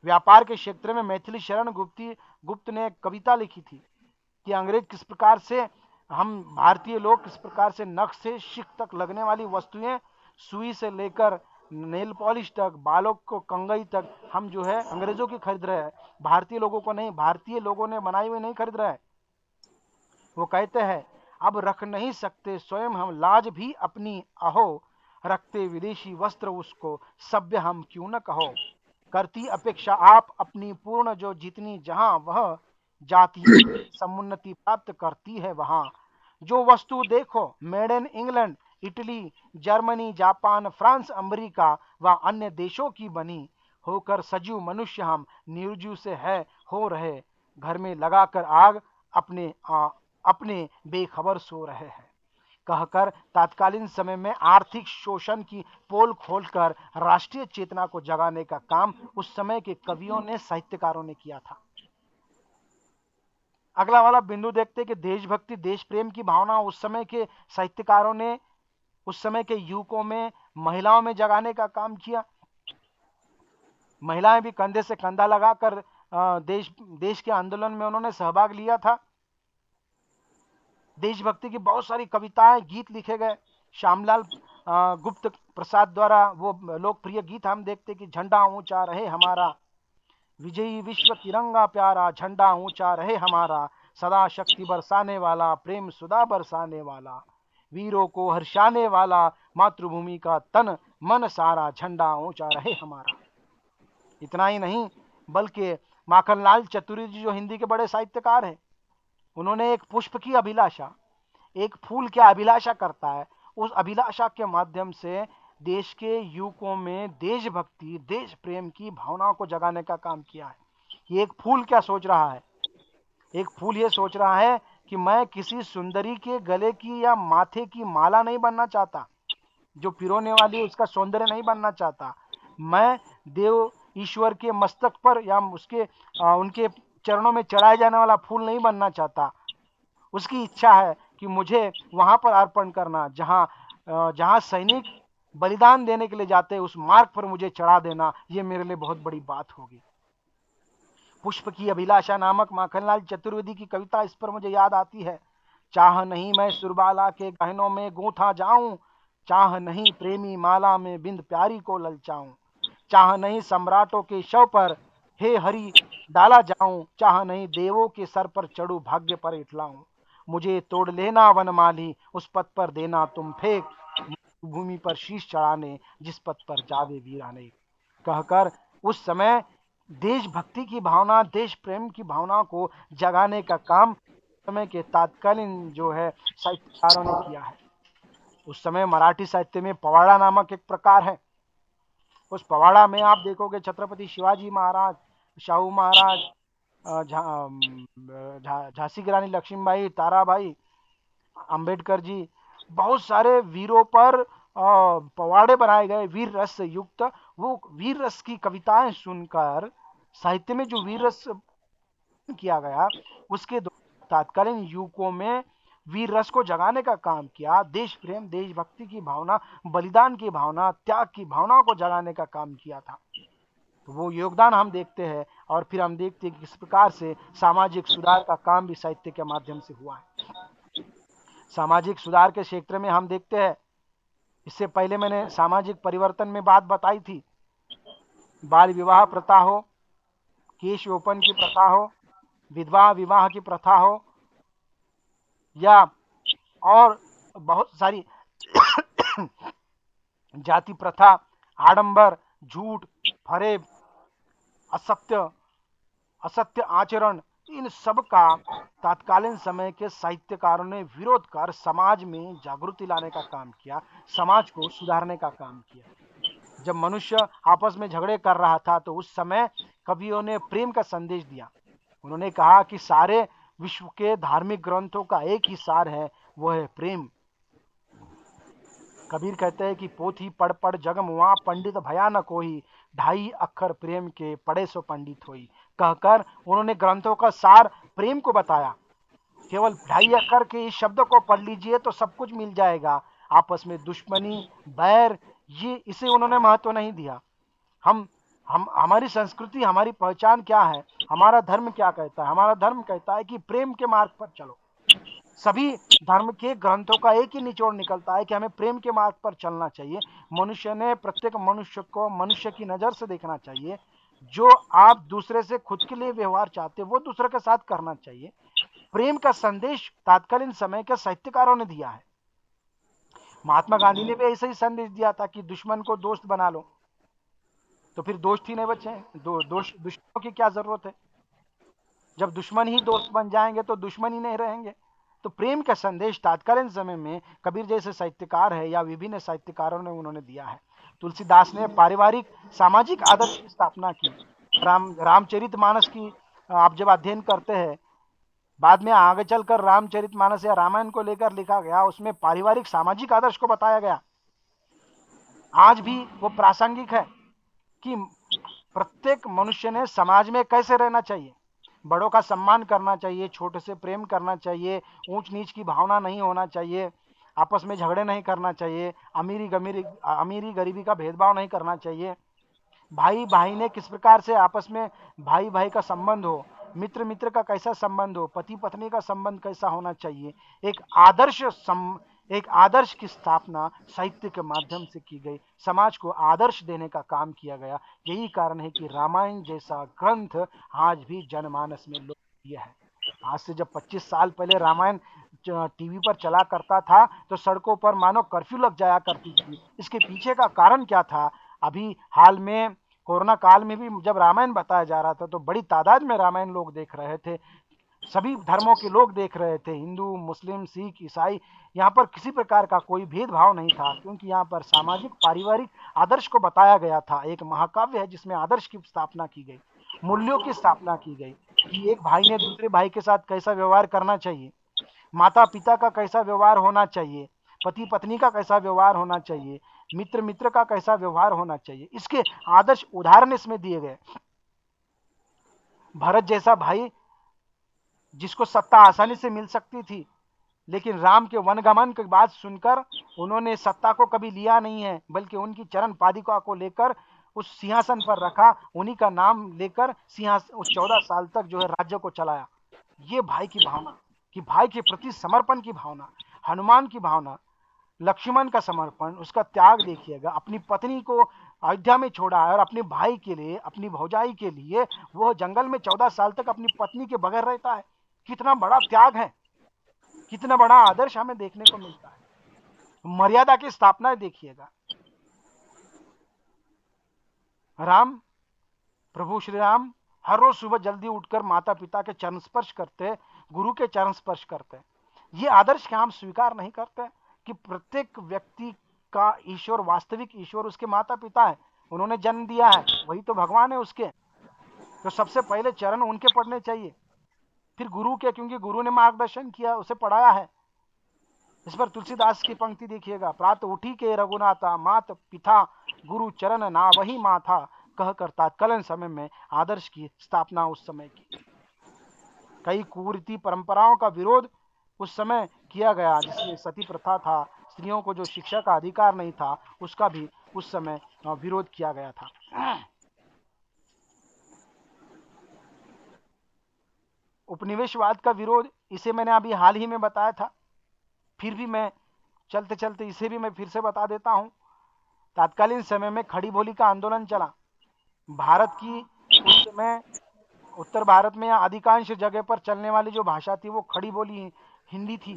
व्यापार के क्षेत्र में मैथिली शरण गुप्त ने एक कविता लिखी थी कि अंग्रेज किस प्रकार से, हम भारतीय लोग किस प्रकार से नख से शिक तक लगने वाली वस्तुएं, सुई से लेकर नेल पॉलिश तक, बालों को कंगई तक, हम जो है अंग्रेजों की खरीद रहे हैं, भारतीय लोगों को नहीं, भारतीय लोगों ने बनाई हुई नहीं खरीद रहे हैं। वो कहते हैं, अब रख नहीं सकते स्वयं हम लाज भी अपनी, अहो रखते विदेशी वस्त्र उसको, सभ्य हम क्यों न कहो। करती अपेक्षा आप अपनी पूर्ण, जो जितनी जहां वह जाती समुन्नति प्राप्त करती है वहां। जो वस्तु देखो made in England, Italy, Germany, Japan, France, America व अन्य देशों की बनी, होकर सजीव मनुष्य हम निर्जीव से है हो रहे, घर में लगाकर आग अपने बेखबर सो रहे हैं। कहकर तात्कालीन समय में आर्थिक शोषण की पोल खोलकर राष्ट्रीय चेतना को जगाने का काम उस समय के कवियों ने, साहित्यकारों ने किया था। अगला वाला बिंदु देखते कि देशभक्ति, देश प्रेम की भावना उस समय के साहित्यकारों ने, उस समय के युवकों में, महिलाओं में जगाने का काम किया। महिलाएं भी कंधे से कंधा लगाकर देश के आंदोलन में उन्होंने सहभाग लिया था। देशभक्ति की बहुत सारी कविताएं, गीत लिखे गए। श्यामलाल गुप्त प्रसाद द्वारा वो लोकप्रिय गीत हम देखते कि झंडा ऊंचा रहे हमारा, विजयी विश्व तिरंगा प्यारा, झंडा ऊंचा रहे हमारा, सदा शक्ति बरसाने वाला, प्रेम सुधा बरसाने वाला, वीरों को हर्षाने वाला, मातृभूमि का तन मन सारा, झंडा ऊंचा रहे हमारा। इतना ही नहीं, बल्कि माखनलाल चतुर्वेदी जी जो हिंदी के बड़े साहित्यकार हैं, उन्होंने एक पुष्प की अभिलाषा, एक फूल की अभिलाषा करता है, उस अभिलाषा के माध्यम से देश के युवकों में देशभक्ति, देश प्रेम की भावनाओं को जगाने का काम किया है। ये एक फूल क्या सोच रहा है? एक फूल ये सोच रहा है कि मैं किसी सुंदरी के गले की या माथे की माला नहीं बनना चाहता, जो पिरोने वाली उसका सौंदर्य नहीं बनना चाहता। मैं देव ईश्वर के मस्तक पर या उनके चरणों में चढ़ाए जाने वाला फूल नहीं बनना चाहता। उसकी इच्छा है कि मुझे वहां पर अर्पण करना, जहां सैनिक बलिदान देने के लिए जाते हैं उस मार्ग पर मुझे चढ़ा देना, ये मेरे लिए बहुत बड़ी बात होगी। पुष्प की अभिलाषा नामक माखनलाल चतुर्वेदी की कविता इस पर मुझे याद आती है। चाह नहीं मैं सुरबाला के गहनों में गूंथा जाऊं, चाह नहीं प्रेमी माला में बिंद प्यारी को ललचाऊं, चाह नहीं सम्राटों के शव पर हे हरि डाला जाऊं, चाह नहीं देवों के सर पर चढ़ू भाग्य पर इठलाऊं, मुझे तोड़ लेना वनमाली उस पथ पर देना तुम फेंक, भूमि पर शीश चढ़ाने जिस पथ पर जावे वीराने। कहकर उस समय देशभक्ति की भावना, देश प्रेम की भावना को जगाने का काम समय के तात्कालीन जो है साहित्यकारों ने किया है। उस समय मराठी साहित्य में पवाड़ा नामक एक प्रकार है। उस पवाड़ा में आप देखोगे छत्रपति शिवाजी महाराज, शाहू महाराज, झांसी की रानी लक्ष्मीबाई, ताराबाई, अंबेडकर जी, बहुत सारे वीरों पर पवाड़े बनाए गए वीर रस से युक्त। वो वीर रस की कविताएं सुनकर साहित्य में जो वीर रस किया गया, उसके तात्कालीन युवकों में वीर रस को जगाने का काम किया। देश प्रेम, देशभक्ति की भावना, बलिदान की भावना, त्याग की भावना को जगाने का काम किया था। तो वो योगदान हम देखते हैं, और फिर हम देखते हैं कि किस प्रकार से सामाजिक सुधार का काम भी साहित्य के माध्यम से हुआ है। सामाजिक सुधार के क्षेत्र में हम देखते हैं, इससे पहले मैंने सामाजिक परिवर्तन में बात बताई थी। बाल विवाह प्रथा हो, केश रोपण की प्रथा हो, विधवा विवाह की प्रथा हो, या और बहुत सारी जाति प्रथा, आडंबर, झूठ, फरेब, असत्य असत्य आचरण, इन सब का तात्कालीन समय के साहित्यकारों ने विरोध कर समाज में जागृति लाने का काम किया, समाज को सुधारने का काम किया। जब मनुष्य आपस में झगड़े कर रहा था तो उस समय कवियों ने प्रेम का संदेश दिया। उन्होंने कहा कि सारे विश्व के धार्मिक ग्रंथों का एक ही सार है, वो है प्रेम। कबीर कहते हैं कि पोथी पढ़ पढ़ जग मुआ, पंडित भया न कोई, ढाई अक्षर प्रेम के पढ़े सो पंडित होई। कहकर उन्होंने ग्रंथों का सार प्रेम को बताया। केवल ढाई अक्षर के इस शब्द को पढ़ लीजिए तो सब कुछ मिल जाएगा। आपस में दुश्मनी, बैर, ये इसे उन्होंने महत्व नहीं दिया। हम हमारी संस्कृति, हमारी पहचान क्या है, हमारा धर्म क्या कहता है? हमारा धर्म कहता है कि प्रेम के मार्ग पर चलो। सभी धर्म के ग्रंथों का एक ही निचोड़ निकलता है कि हमें प्रेम के मार्ग पर चलना चाहिए। मनुष्य ने प्रत्येक मनुष्य को मनुष्य की नजर से देखना चाहिए। जो आप दूसरे से खुद के लिए व्यवहार चाहते हो वो दूसरे के साथ करना चाहिए। प्रेम का संदेश तात्कालीन समय के साहित्यकारों ने दिया है। महात्मा गांधी ने भी ऐसा ही संदेश दिया था कि दुश्मन को दोस्त बना लो, तो फिर दोस्त ही नहीं बचे। दुश्मनों की क्या जरूरत है? जब दुश्मन ही दोस्त बन जाएंगे तो दुश्मन ही नहीं रहेंगे। तो प्रेम का संदेश तात्कालीन समय में कबीर जैसे साहित्यकार है या विभिन्न साहित्यकारों ने उन्होंने दिया है। तुलसीदास ने पारिवारिक सामाजिक आदर्श की स्थापना की। रामचरितमानस की आप जब अध्ययन करते हैं, बाद में आगे चलकर रामचरितमानस या रामायण को लेकर लिखा गया, उसमें पारिवारिक सामाजिक आदर्श को बताया गया। आज भी वो प्रासंगिक है कि प्रत्येक मनुष्य ने समाज में कैसे रहना चाहिए। बड़ों का सम्मान करना चाहिए, छोटे से प्रेम करना चाहिए, ऊंच नीच की भावना नहीं होना चाहिए, आपस में झगड़े नहीं करना चाहिए, अमीरी गरीबी का भेदभाव नहीं करना चाहिए। भाई भाई ने किस प्रकार से आपस में भाई भाई का संबंध हो, मित्र मित्र का कैसा संबंध हो, पति पत्नी का संबंध कैसा होना चाहिए, एक आदर्श की स्थापना साहित्य के माध्यम से की गई। समाज को आदर्श देने का काम किया गया। यही कारण है कि रामायण जैसा ग्रंथ आज भी जनमानस में लोकप्रिय है। आज से जब 25 साल पहले रामायण टीवी पर चला करता था तो सड़कों पर मानो कर्फ्यू लग जाया करती थी। इसके पीछे का कारण क्या था? अभी हाल में कोरोना काल में भी जब रामायण बताया जा रहा था तो बड़ी तादाद में रामायण लोग देख रहे थे। सभी धर्मों के लोग देख रहे थे, हिंदू, मुस्लिम, सिख, ईसाई। यहाँ पर किसी प्रकार का कोई भेदभाव नहीं था, क्योंकि यहाँ पर सामाजिक पारिवारिक आदर्श को बताया गया था। एक महाकाव्य है जिसमें आदर्श की स्थापना की गई, मूल्यों की स्थापना की गई कि एक भाई ने दूसरे भाई के साथ कैसा व्यवहार करना चाहिए, माता पिता का कैसा व्यवहार होना चाहिए, पति पत्नी का कैसा व्यवहार होना चाहिए, मित्र मित्र का कैसा व्यवहार होना चाहिए। इसके आदर्श उदाहरण इसमें दिए गए। भरत जैसा भाई जिसको सत्ता आसानी से मिल सकती थी, लेकिन राम के वनगमन की बात सुनकर उन्होंने सत्ता को कभी लिया नहीं है, बल्कि उनकी चरण पादिका को लेकर उस सिंहासन पर रखा, उन्हीं का नाम लेकर सिंहासन उस 14 साल तक जो है राज्य को चलाया। ये भाई की भावना, कि भाई के प्रति समर्पण की भावना, हनुमान की भावना, लक्ष्मण का समर्पण, उसका त्याग देखिएगा। अपनी पत्नी को अयोध्या में छोड़ा है और अपने भाई के लिए, अपनी भौजाई के लिए वो जंगल में 14 साल तक अपनी पत्नी के बगैर रहता है। कितना बड़ा त्याग है, कितना बड़ा आदर्श हमें देखने को मिलता है। मर्यादा की स्थापना देखिएगा। राम, प्रभु श्री राम हर रोज सुबह जल्दी उठकर माता पिता के चरण स्पर्श करते, गुरु के चरण स्पर्श करते। ये आदर्श क्या हम स्वीकार नहीं करते कि प्रत्येक व्यक्ति का ईश्वर, वास्तविक ईश्वर उसके माता पिता है, उन्होंने जन्म दिया है, वही तो भगवान है उसके। तो सबसे पहले चरण उनके पढ़ने चाहिए, फिर गुरु के, क्योंकि गुरु ने मार्गदर्शन किया, उसे पढ़ाया है। इस पर तुलसीदास की पंक्ति देखिएगा, प्रात उठी के रघुनाथा, मात पिता गुरु चरण ना वही माथा, कह कर तात्कालीन समय में आदर्श की स्थापना उस समय की। कई कुरीति परंपराओं का विरोध उस समय किया गया, जिसमें सती प्रथा था, स्त्रियों को जो शिक्षा का अधिकार नहीं था, उसका भी उस समय विरोध किया गया था। उपनिवेशवाद का विरोध, इसे मैंने अभी हाल ही में बताया था, फिर भी मैं चलते चलते इसे भी मैं फिर से बता देता हूं। तत्कालीन समय में खड़ी बोली का आंदोलन चला। भारत की उस समय उत्तर भारत में अधिकांश जगह पर चलने वाली जो भाषा थी वो खड़ी बोली हिंदी थी,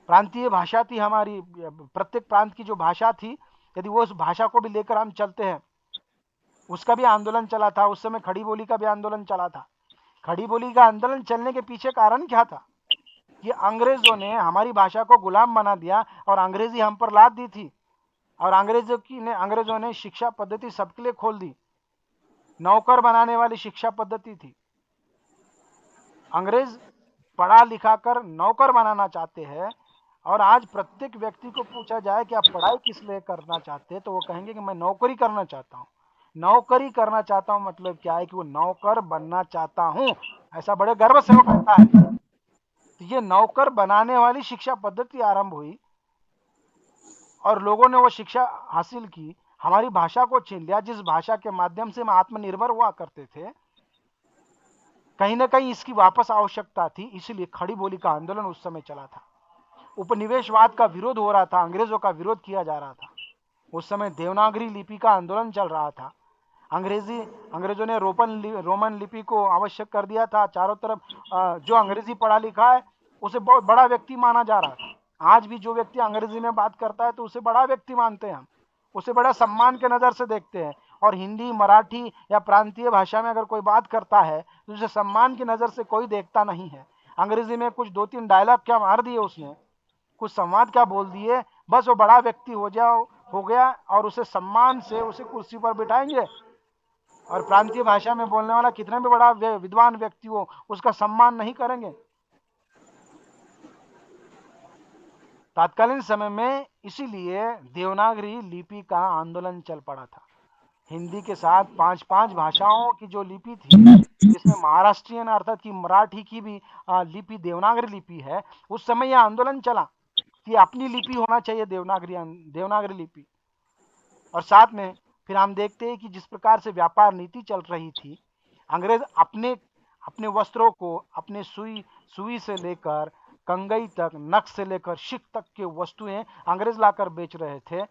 प्रांतीय भाषा थी हमारी। प्रत्येक प्रांत की जो भाषा थी, यदि वो उस भाषा को भी लेकर हम चलते हैं, उसका भी आंदोलन चला था। उस समय खड़ी बोली का भी आंदोलन चला था। खड़ी बोली का आंदोलन चलने के पीछे कारण क्या था? कि अंग्रेजों ने हमारी भाषा को गुलाम बना दिया और अंग्रेजी हम पर लाद दी थी, और अंग्रेजों ने शिक्षा पद्धति सबके लिए खोल दी। नौकर बनाने वाली शिक्षा पद्धति थी। अंग्रेज पढ़ा लिखा कर नौकर बनाना चाहते हैं, और आज प्रत्येक व्यक्ति को पूछा जाए कि आप पढ़ाई किस लिए करना चाहते हैं, तो वो कहेंगे कि मैं नौकरी करना चाहता हूँ। नौकरी करना चाहता हूँ मतलब क्या है? कि वो नौकर बनना चाहता हूँ, ऐसा बड़े गर्व से वो कहता है। तो ये नौकर बनाने वाली शिक्षा पद्धति आरंभ हुई, और लोगों ने वो शिक्षा हासिल की, हमारी भाषा को छीन लिया, जिस भाषा के माध्यम से हम आत्मनिर्भर हुआ करते थे। कहीं ना कहीं इसकी वापस आवश्यकता थी, इसलिए खड़ी बोली का आंदोलन उस समय चला था। उपनिवेशवाद का विरोध हो रहा था, अंग्रेजों का विरोध किया जा रहा था। उस समय देवनागरी लिपि का आंदोलन चल रहा था। अंग्रेजों ने रोमन लिपि को आवश्यक कर दिया था। चारों तरफ जो अंग्रेजी पढ़ा लिखा है उसे बहुत बड़ा व्यक्ति माना जा रहा था। आज भी जो व्यक्ति अंग्रेजी में बात करता है तो उसे बड़ा व्यक्ति मानते हैं हम, उसे बड़ा सम्मान के नजर से देखते हैं। और हिंदी, मराठी या प्रांतीय भाषा में अगर कोई बात करता है तो उसे सम्मान की नजर से कोई देखता नहीं है। अंग्रेजी में कुछ 2-3 डायलॉग क्या मार दिए उसने, कुछ संवाद क्या बोल दिए, बस वो बड़ा व्यक्ति हो गया, और उसे सम्मान से उसे कुर्सी पर बिठाएंगे। और प्रांतीय भाषा में बोलने वाला कितना भी बड़ा विद्वान व्यक्ति हो, उसका सम्मान नहीं करेंगे। तत्कालीन समय में इसीलिए देवनागरी लिपि का आंदोलन चल पड़ा था। हिंदी के साथ 5-5 भाषाओं की जो लिपि थी, जिसमें महाराष्ट्रियन अर्थात की मराठी की भी लिपि देवनागरी लिपि है, उस समय यह आंदोलन चला कि अपनी लिपि होना चाहिए, देवनागरी लिपि। और साथ में फिर हम देखते हैं कि जिस प्रकार से व्यापार नीति चल रही थी, अंग्रेज अपने अपने वस्त्रों को, अपने सुई से लेकर कंगई तक, नख से लेकर शिख तक के वस्तुएं अंग्रेज लाकर बेच रहे थे,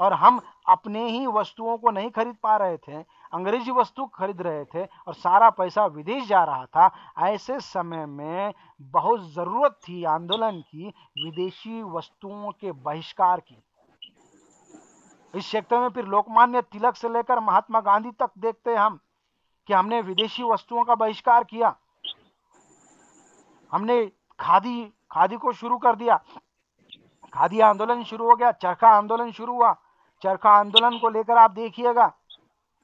और हम अपने ही वस्तुओं को नहीं खरीद पा रहे थे, अंग्रेजी वस्तु खरीद रहे थे, और सारा पैसा विदेश जा रहा था। ऐसे समय में बहुत जरूरत थी आंदोलन की, विदेशी वस्तुओं के बहिष्कार की। इस क्षेत्र में फिर लोकमान्य तिलक से लेकर महात्मा गांधी तक देखते हैं हम कि हमने विदेशी वस्तुओं का बहिष्कार किया। हमने खादी को शुरू कर दिया, खादी आंदोलन शुरू हो गया, चरखा आंदोलन शुरू हुआ। चरखा आंदोलन को लेकर आप देखिएगा,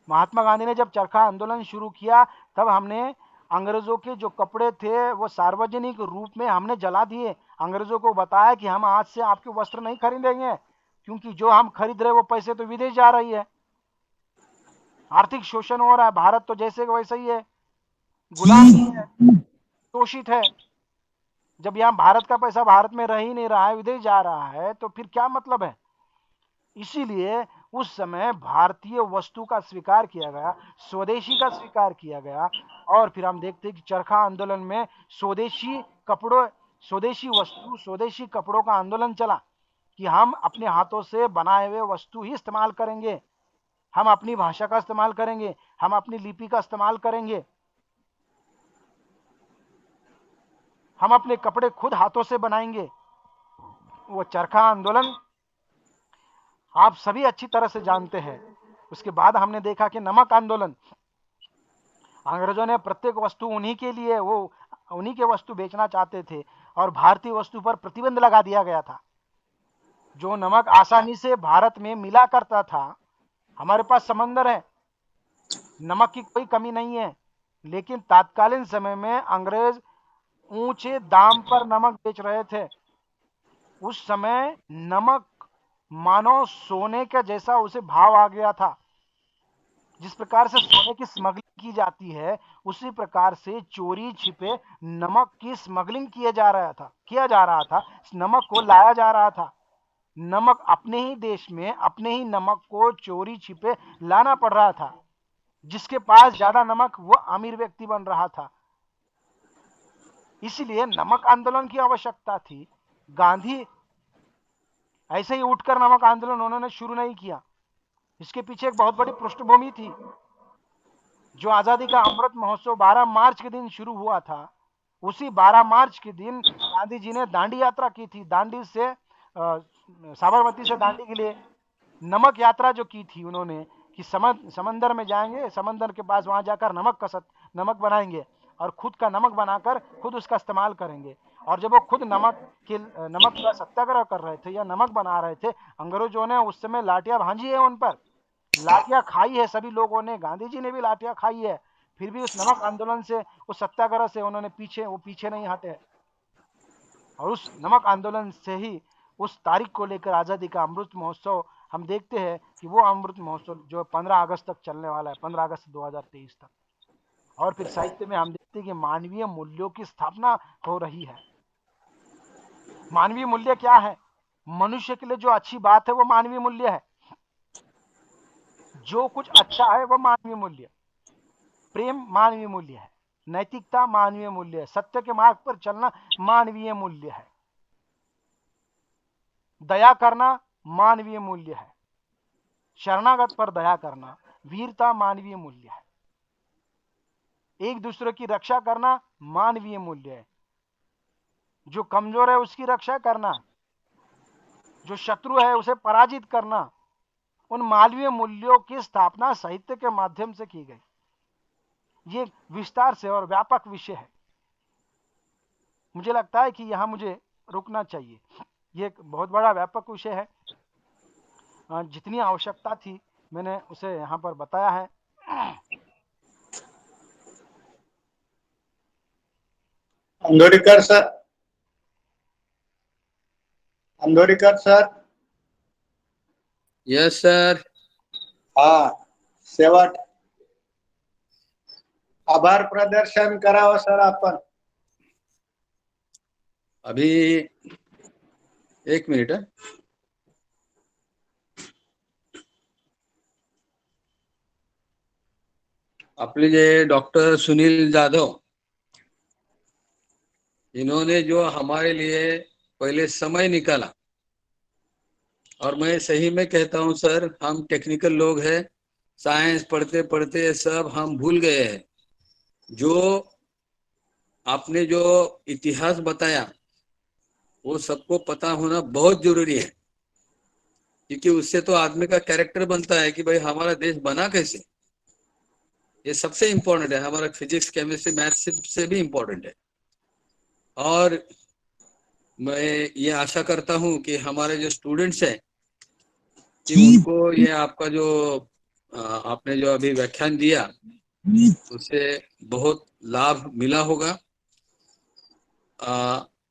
महात्मा गांधी ने जब चरखा आंदोलन शुरू किया, तब हमने अंग्रेजों के जो कपड़े थे वो सार्वजनिक रूप में हमने जला दिए। अंग्रेजों को बताया कि हम आज से आपके वस्त्र नहीं खरीदेंगे, क्योंकि जो हम खरीद रहे वो पैसे तो विदेश जा रही है, आर्थिक शोषण हो रहा है। भारत तो जैसे वैसे ही है, गुलाम है। शोषित है। जब यहाँ भारत का पैसा भारत में रह ही नहीं रहा है, विदेश जा रहा है, तो फिर क्या मतलब है। इसीलिए उस समय भारतीय वस्तु का स्वीकार किया गया, स्वदेशी का स्वीकार किया गया। और फिर हम देखते हैं कि चरखा आंदोलन में स्वदेशी कपड़ों, स्वदेशी वस्तु, स्वदेशी कपड़ों का आंदोलन चला कि हम अपने हाथों से बनाए हुए वस्तु ही इस्तेमाल करेंगे, हम अपनी भाषा का इस्तेमाल करेंगे, हम अपनी लिपि का इस्तेमाल करेंगे, हम अपने कपड़े खुद हाथों से बनाएंगे। वो चरखा आंदोलन आप सभी अच्छी तरह से जानते हैं। उसके बाद हमने देखा कि नमक आंदोलन, अंग्रेजों ने प्रत्येक वस्तु उन्हीं के लिए, वो उन्हीं के वस्तु बेचना चाहते थे और भारतीय वस्तु पर प्रतिबंध लगा दिया गया था। जो नमक आसानी से भारत में मिला करता था, हमारे पास समंदर है, नमक की कोई कमी नहीं है, लेकिन तात्कालीन समय में अंग्रेज ऊंचे दाम पर नमक बेच रहे थे। उस समय नमक मानो सोने के जैसा उसे भाव आ गया था। जिस प्रकार से सोने की स्मगलिंग की जाती है, उसी प्रकार से चोरी छिपे नमक की स्मगलिंग किया जा रहा था, नमक को लाया जा रहा था। नमक अपने ही देश में अपने ही नमक को चोरी छिपे लाना पड़ रहा था। जिसके पास ज्यादा नमक, वो अमीर व्यक्ति बन रहा था। इसलिए नमक आंदोलन की आवश्यकता थी। गांधी ऐसे ही उठकर नमक आंदोलन उन्होंने शुरू नहीं किया, इसके पीछे एक बहुत बड़ी पृष्ठभूमि थी। जो आजादी का अमृत महोत्सव 12 मार्च के दिन शुरू हुआ था, उसी 12 मार्च के दिन गांधी जी ने दांडी यात्रा की थी। दांडी से साबरमती से दांडी के लिए नमक यात्रा जो की थी उन्होंने, कि समंदर में जाएंगे, समंदर के पास वहां जाकर नमक बनाएंगे और खुद का नमक बनाकर खुद उसका इस्तेमाल करेंगे। और जब वो खुद नमक का सत्याग्रह कर रहे थे या नमक बना रहे थे, अंग्रेजों ने उस समय लाठियां भांजी है, उन पर लाठियां खाई है सभी लोगों ने, गांधी जी ने भी लाठियां खाई है। फिर भी उस नमक आंदोलन से, उस सत्याग्रह से उन्होंने पीछे नहीं हटे। और उस नमक आंदोलन से ही उस तारीख को लेकर आजादी का अमृत महोत्सव हम देखते हैं कि वो अमृत महोत्सव जो 15 अगस्त तक चलने वाला है, 15 अगस्त 2023 तक। और फिर साहित्य में हम देखते हैं कि मानवीय मूल्यों की स्थापना हो रही है। मानवीय मूल्य क्या है? मनुष्य के लिए जो अच्छी बात है वो मानवीय मूल्य है। जो कुछ अच्छा है वो मानवीय मूल्य। प्रेम मानवीय मूल्य है, नैतिकता मानवीय मूल्य है, सत्य के मार्ग पर चलना मानवीय मूल्य है, दया करना मानवीय मूल्य है, शरणागत पर दया करना, वीरता मानवीय मूल्य है, एक दूसरे की रक्षा करना मानवीय मूल्य है, जो कमजोर है उसकी रक्षा करना, जो शत्रु है उसे पराजित करना, उन मानवीय मूल्यों की स्थापना साहित्य के माध्यम से की गई। ये विस्तार से और व्यापक विषय है। मुझे लगता है कि यहां मुझे रुकना चाहिए। ये एक बहुत बड़ा व्यापक विषय है। जितनी आवश्यकता थी मैंने उसे यहाँ पर बताया है। अंदोरीकर सर, अंदोरीकर सर. Yes sir. हाँ, शेवट आभार प्रदर्शन करावं सर आपण. अभी 1 मिनिट है. आपले जे डॉक्टर सुनील जाधव, इन्होंने जो हमारे लिए पहले समय निकाला, और मैं सही में कहता हूं सर, हम टेक्निकल लोग हैं, साइंस पढ़ते पढ़ते सब हम भूल गए हैं। जो आपने जो इतिहास बताया वो सबको पता होना बहुत जरूरी है, क्योंकि उससे तो आदमी का कैरेक्टर बनता है कि भाई हमारा देश बना कैसे। ये सबसे इम्पोर्टेंट है, हमारा फिजिक्स केमिस्ट्री मैथ्स से भी इम्पोर्टेंट है। और मैं ये आशा करता हूं कि हमारे जो स्टूडेंट्स हैं कि उनको ये आपका जो आपने जो अभी व्याख्यान दिया उससे बहुत लाभ मिला होगा।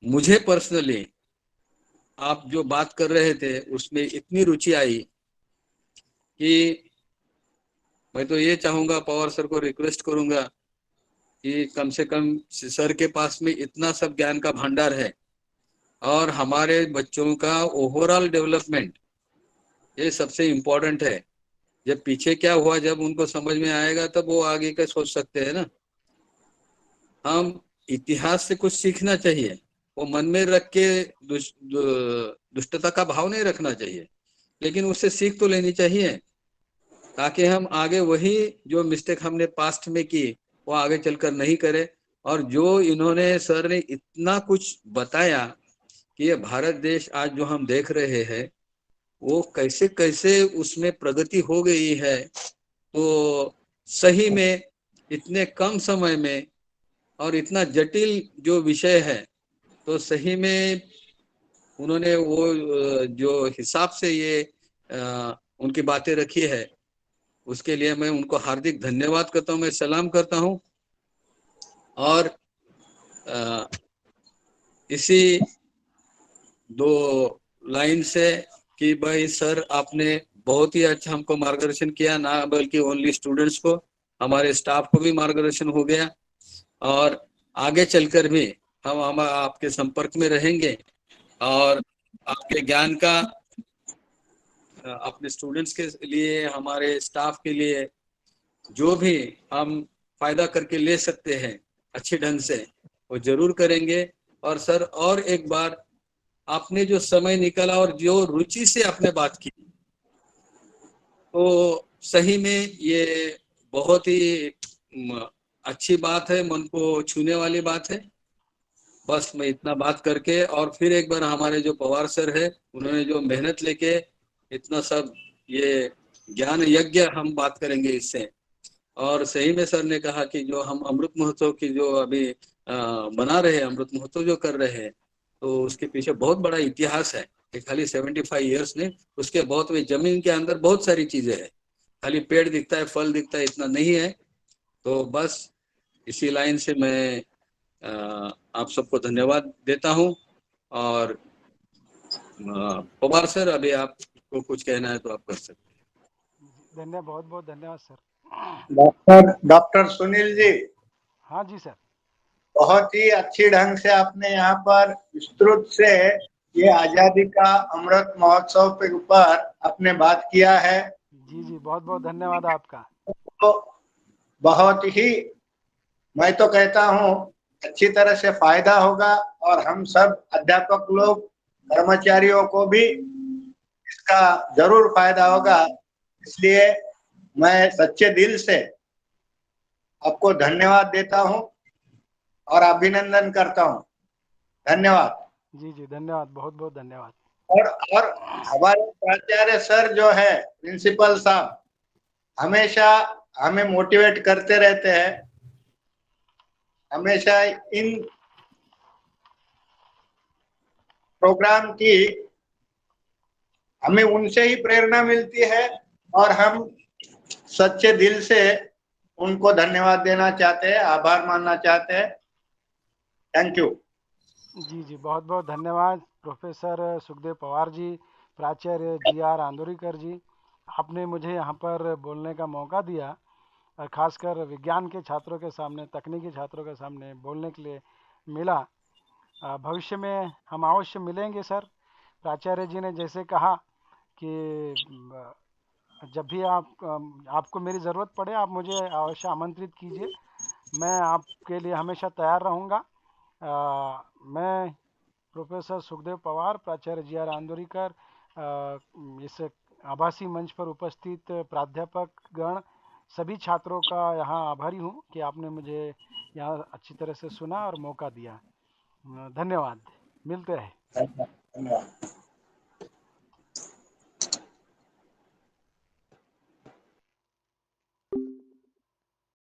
मुझे पर्सनली आप जो बात कर रहे थे उसमें इतनी रुचि आई कि मैं तो ये चाहूंगा, पवार सर को रिक्वेस्ट करूंगा कि कम से कम सर के पास में इतना सब ज्ञान का भंडार है, और हमारे बच्चों का ओवरऑल डेवलपमेंट ये सबसे इम्पोर्टेंट है। जब पीछे क्या हुआ, जब उनको समझ में आएगा तब वो आगे का सोच सकते हैं ना। हम इतिहास से कुछ सीखना चाहिए, वो मन में रख के दुष्टता का भाव नहीं रखना चाहिए, लेकिन उससे सीख तो लेनी चाहिए, ताकि हम आगे वही जो मिस्टेक हमने पास्ट में की वो आगे चलकर नहीं करें। और जो इन्होंने सर ने इतना कुछ बताया कि ये भारत देश आज जो हम देख रहे हैं वो कैसे कैसे उसमें प्रगति हो गई है, तो सही में इतने कम समय में और इतना जटिल जो विषय है, तो सही में उन्होंने वो जो हिसाब से ये उनकी बातें रखी है, उसके लिए मैं उनको हार्दिक धन्यवाद करता हूँ, मैं सलाम करता हूँ। और अ, इसी दो लाइन से कि भाई सर आपने बहुत ही अच्छा हमको मार्गदर्शन किया, ना बल्कि ओनली स्टूडेंट्स को, हमारे स्टाफ को भी मार्गदर्शन हो गया। और आगे चलकर भी हम आपके संपर्क में रहेंगे, और आपके ज्ञान का अपने स्टूडेंट्स के लिए, हमारे स्टाफ के लिए जो भी हम फायदा करके ले सकते हैं अच्छे ढंग से, वो जरूर करेंगे। और सर और एक बार आपने जो समय निकाला और जो रुचि से आपने बात की, तो सही में ये बहुत ही अच्छी बात है, मन को छूने वाली बात है। बस मैं इतना बात करके, और फिर एक बार हमारे जो पवार सर है, उन्होंने जो मेहनत लेके इतना सब ये ज्ञान यज्ञ हम बात करेंगे इससे। और सही में सर ने कहा कि जो हम अमृत महोत्सव की जो अभी बना रहे हैं, अमृत महोत्सव जो कर रहे हैं, तो उसके पीछे बहुत बड़ा इतिहास है कि खाली 75 ईयर्स नहीं, उसके बहुत में जमीन के अंदर बहुत सारी चीजें हैं, खाली पेड़ दिखता है, फल दिखता है, इतना नहीं है। तो बस इसी लाइन से मैं आप सबको धन्यवाद देता हूँ। और पवार सर, अभी आपको कुछ कहना है तो आप कर सकते धन्यवाद, बहुत बहुत धन्यवाद sir. Doctor doctor Sunil ji, हाँ जी सर। बहुत ही अच्छी ढंग से आपने यहाँ पर विस्तृत से ये आजादी का अमृत महोत्सव के ऊपर आपने बात किया है। जी जी, बहुत बहुत धन्यवाद आपका। तो बहुत ही, मैं तो कहता हूँ अच्छी तरह से फायदा होगा, और हम सब अध्यापक लोग, कर्मचारियों को भी इसका जरूर फायदा होगा। इसलिए मैं सच्चे दिल से आपको धन्यवाद देता हूँ और अभिनंदन करता हूँ। धन्यवाद। जी जी, धन्यवाद, बहुत बहुत धन्यवाद। और हमारे प्राचार्य सर जो है, प्रिंसिपल साहब, हमेशा हमें मोटिवेट करते रहते हैं। हमेशा इन प्रोग्राम की हमें उनसे ही प्रेरणा मिलती है, और हम सच्चे दिल से उनको धन्यवाद देना चाहते हैं, आभार मानना चाहते हैं। Thank you. जी जी, बहुत बहुत धन्यवाद प्रोफेसर सुखदेव पवार जी, प्राचार्य GR आंदोरीकर जी। आपने मुझे यहाँ पर बोलने का मौका दिया, और खासकर विज्ञान के छात्रों के सामने, तकनीकी छात्रों के सामने बोलने के लिए मिला। भविष्य में हम अवश्य मिलेंगे सर। प्राचार्य जी ने जैसे कहा कि जब भी आपको मेरी ज़रूरत पड़े, आप मुझे अवश्य आमंत्रित कीजिए, मैं आपके लिए हमेशा तैयार रहूँगा। मैं प्रोफेसर सुखदेव पवार, प्राचार्य GR आंदोरीकर, इस आभासी मंच पर उपस्थित प्राध्यापक गण, सभी छात्रों का यहाँ आभारी हूँ कि आपने मुझे यहाँ अच्छी तरह से सुना और मौका दिया। धन्यवाद। मिलते हैं। धन्यवाद।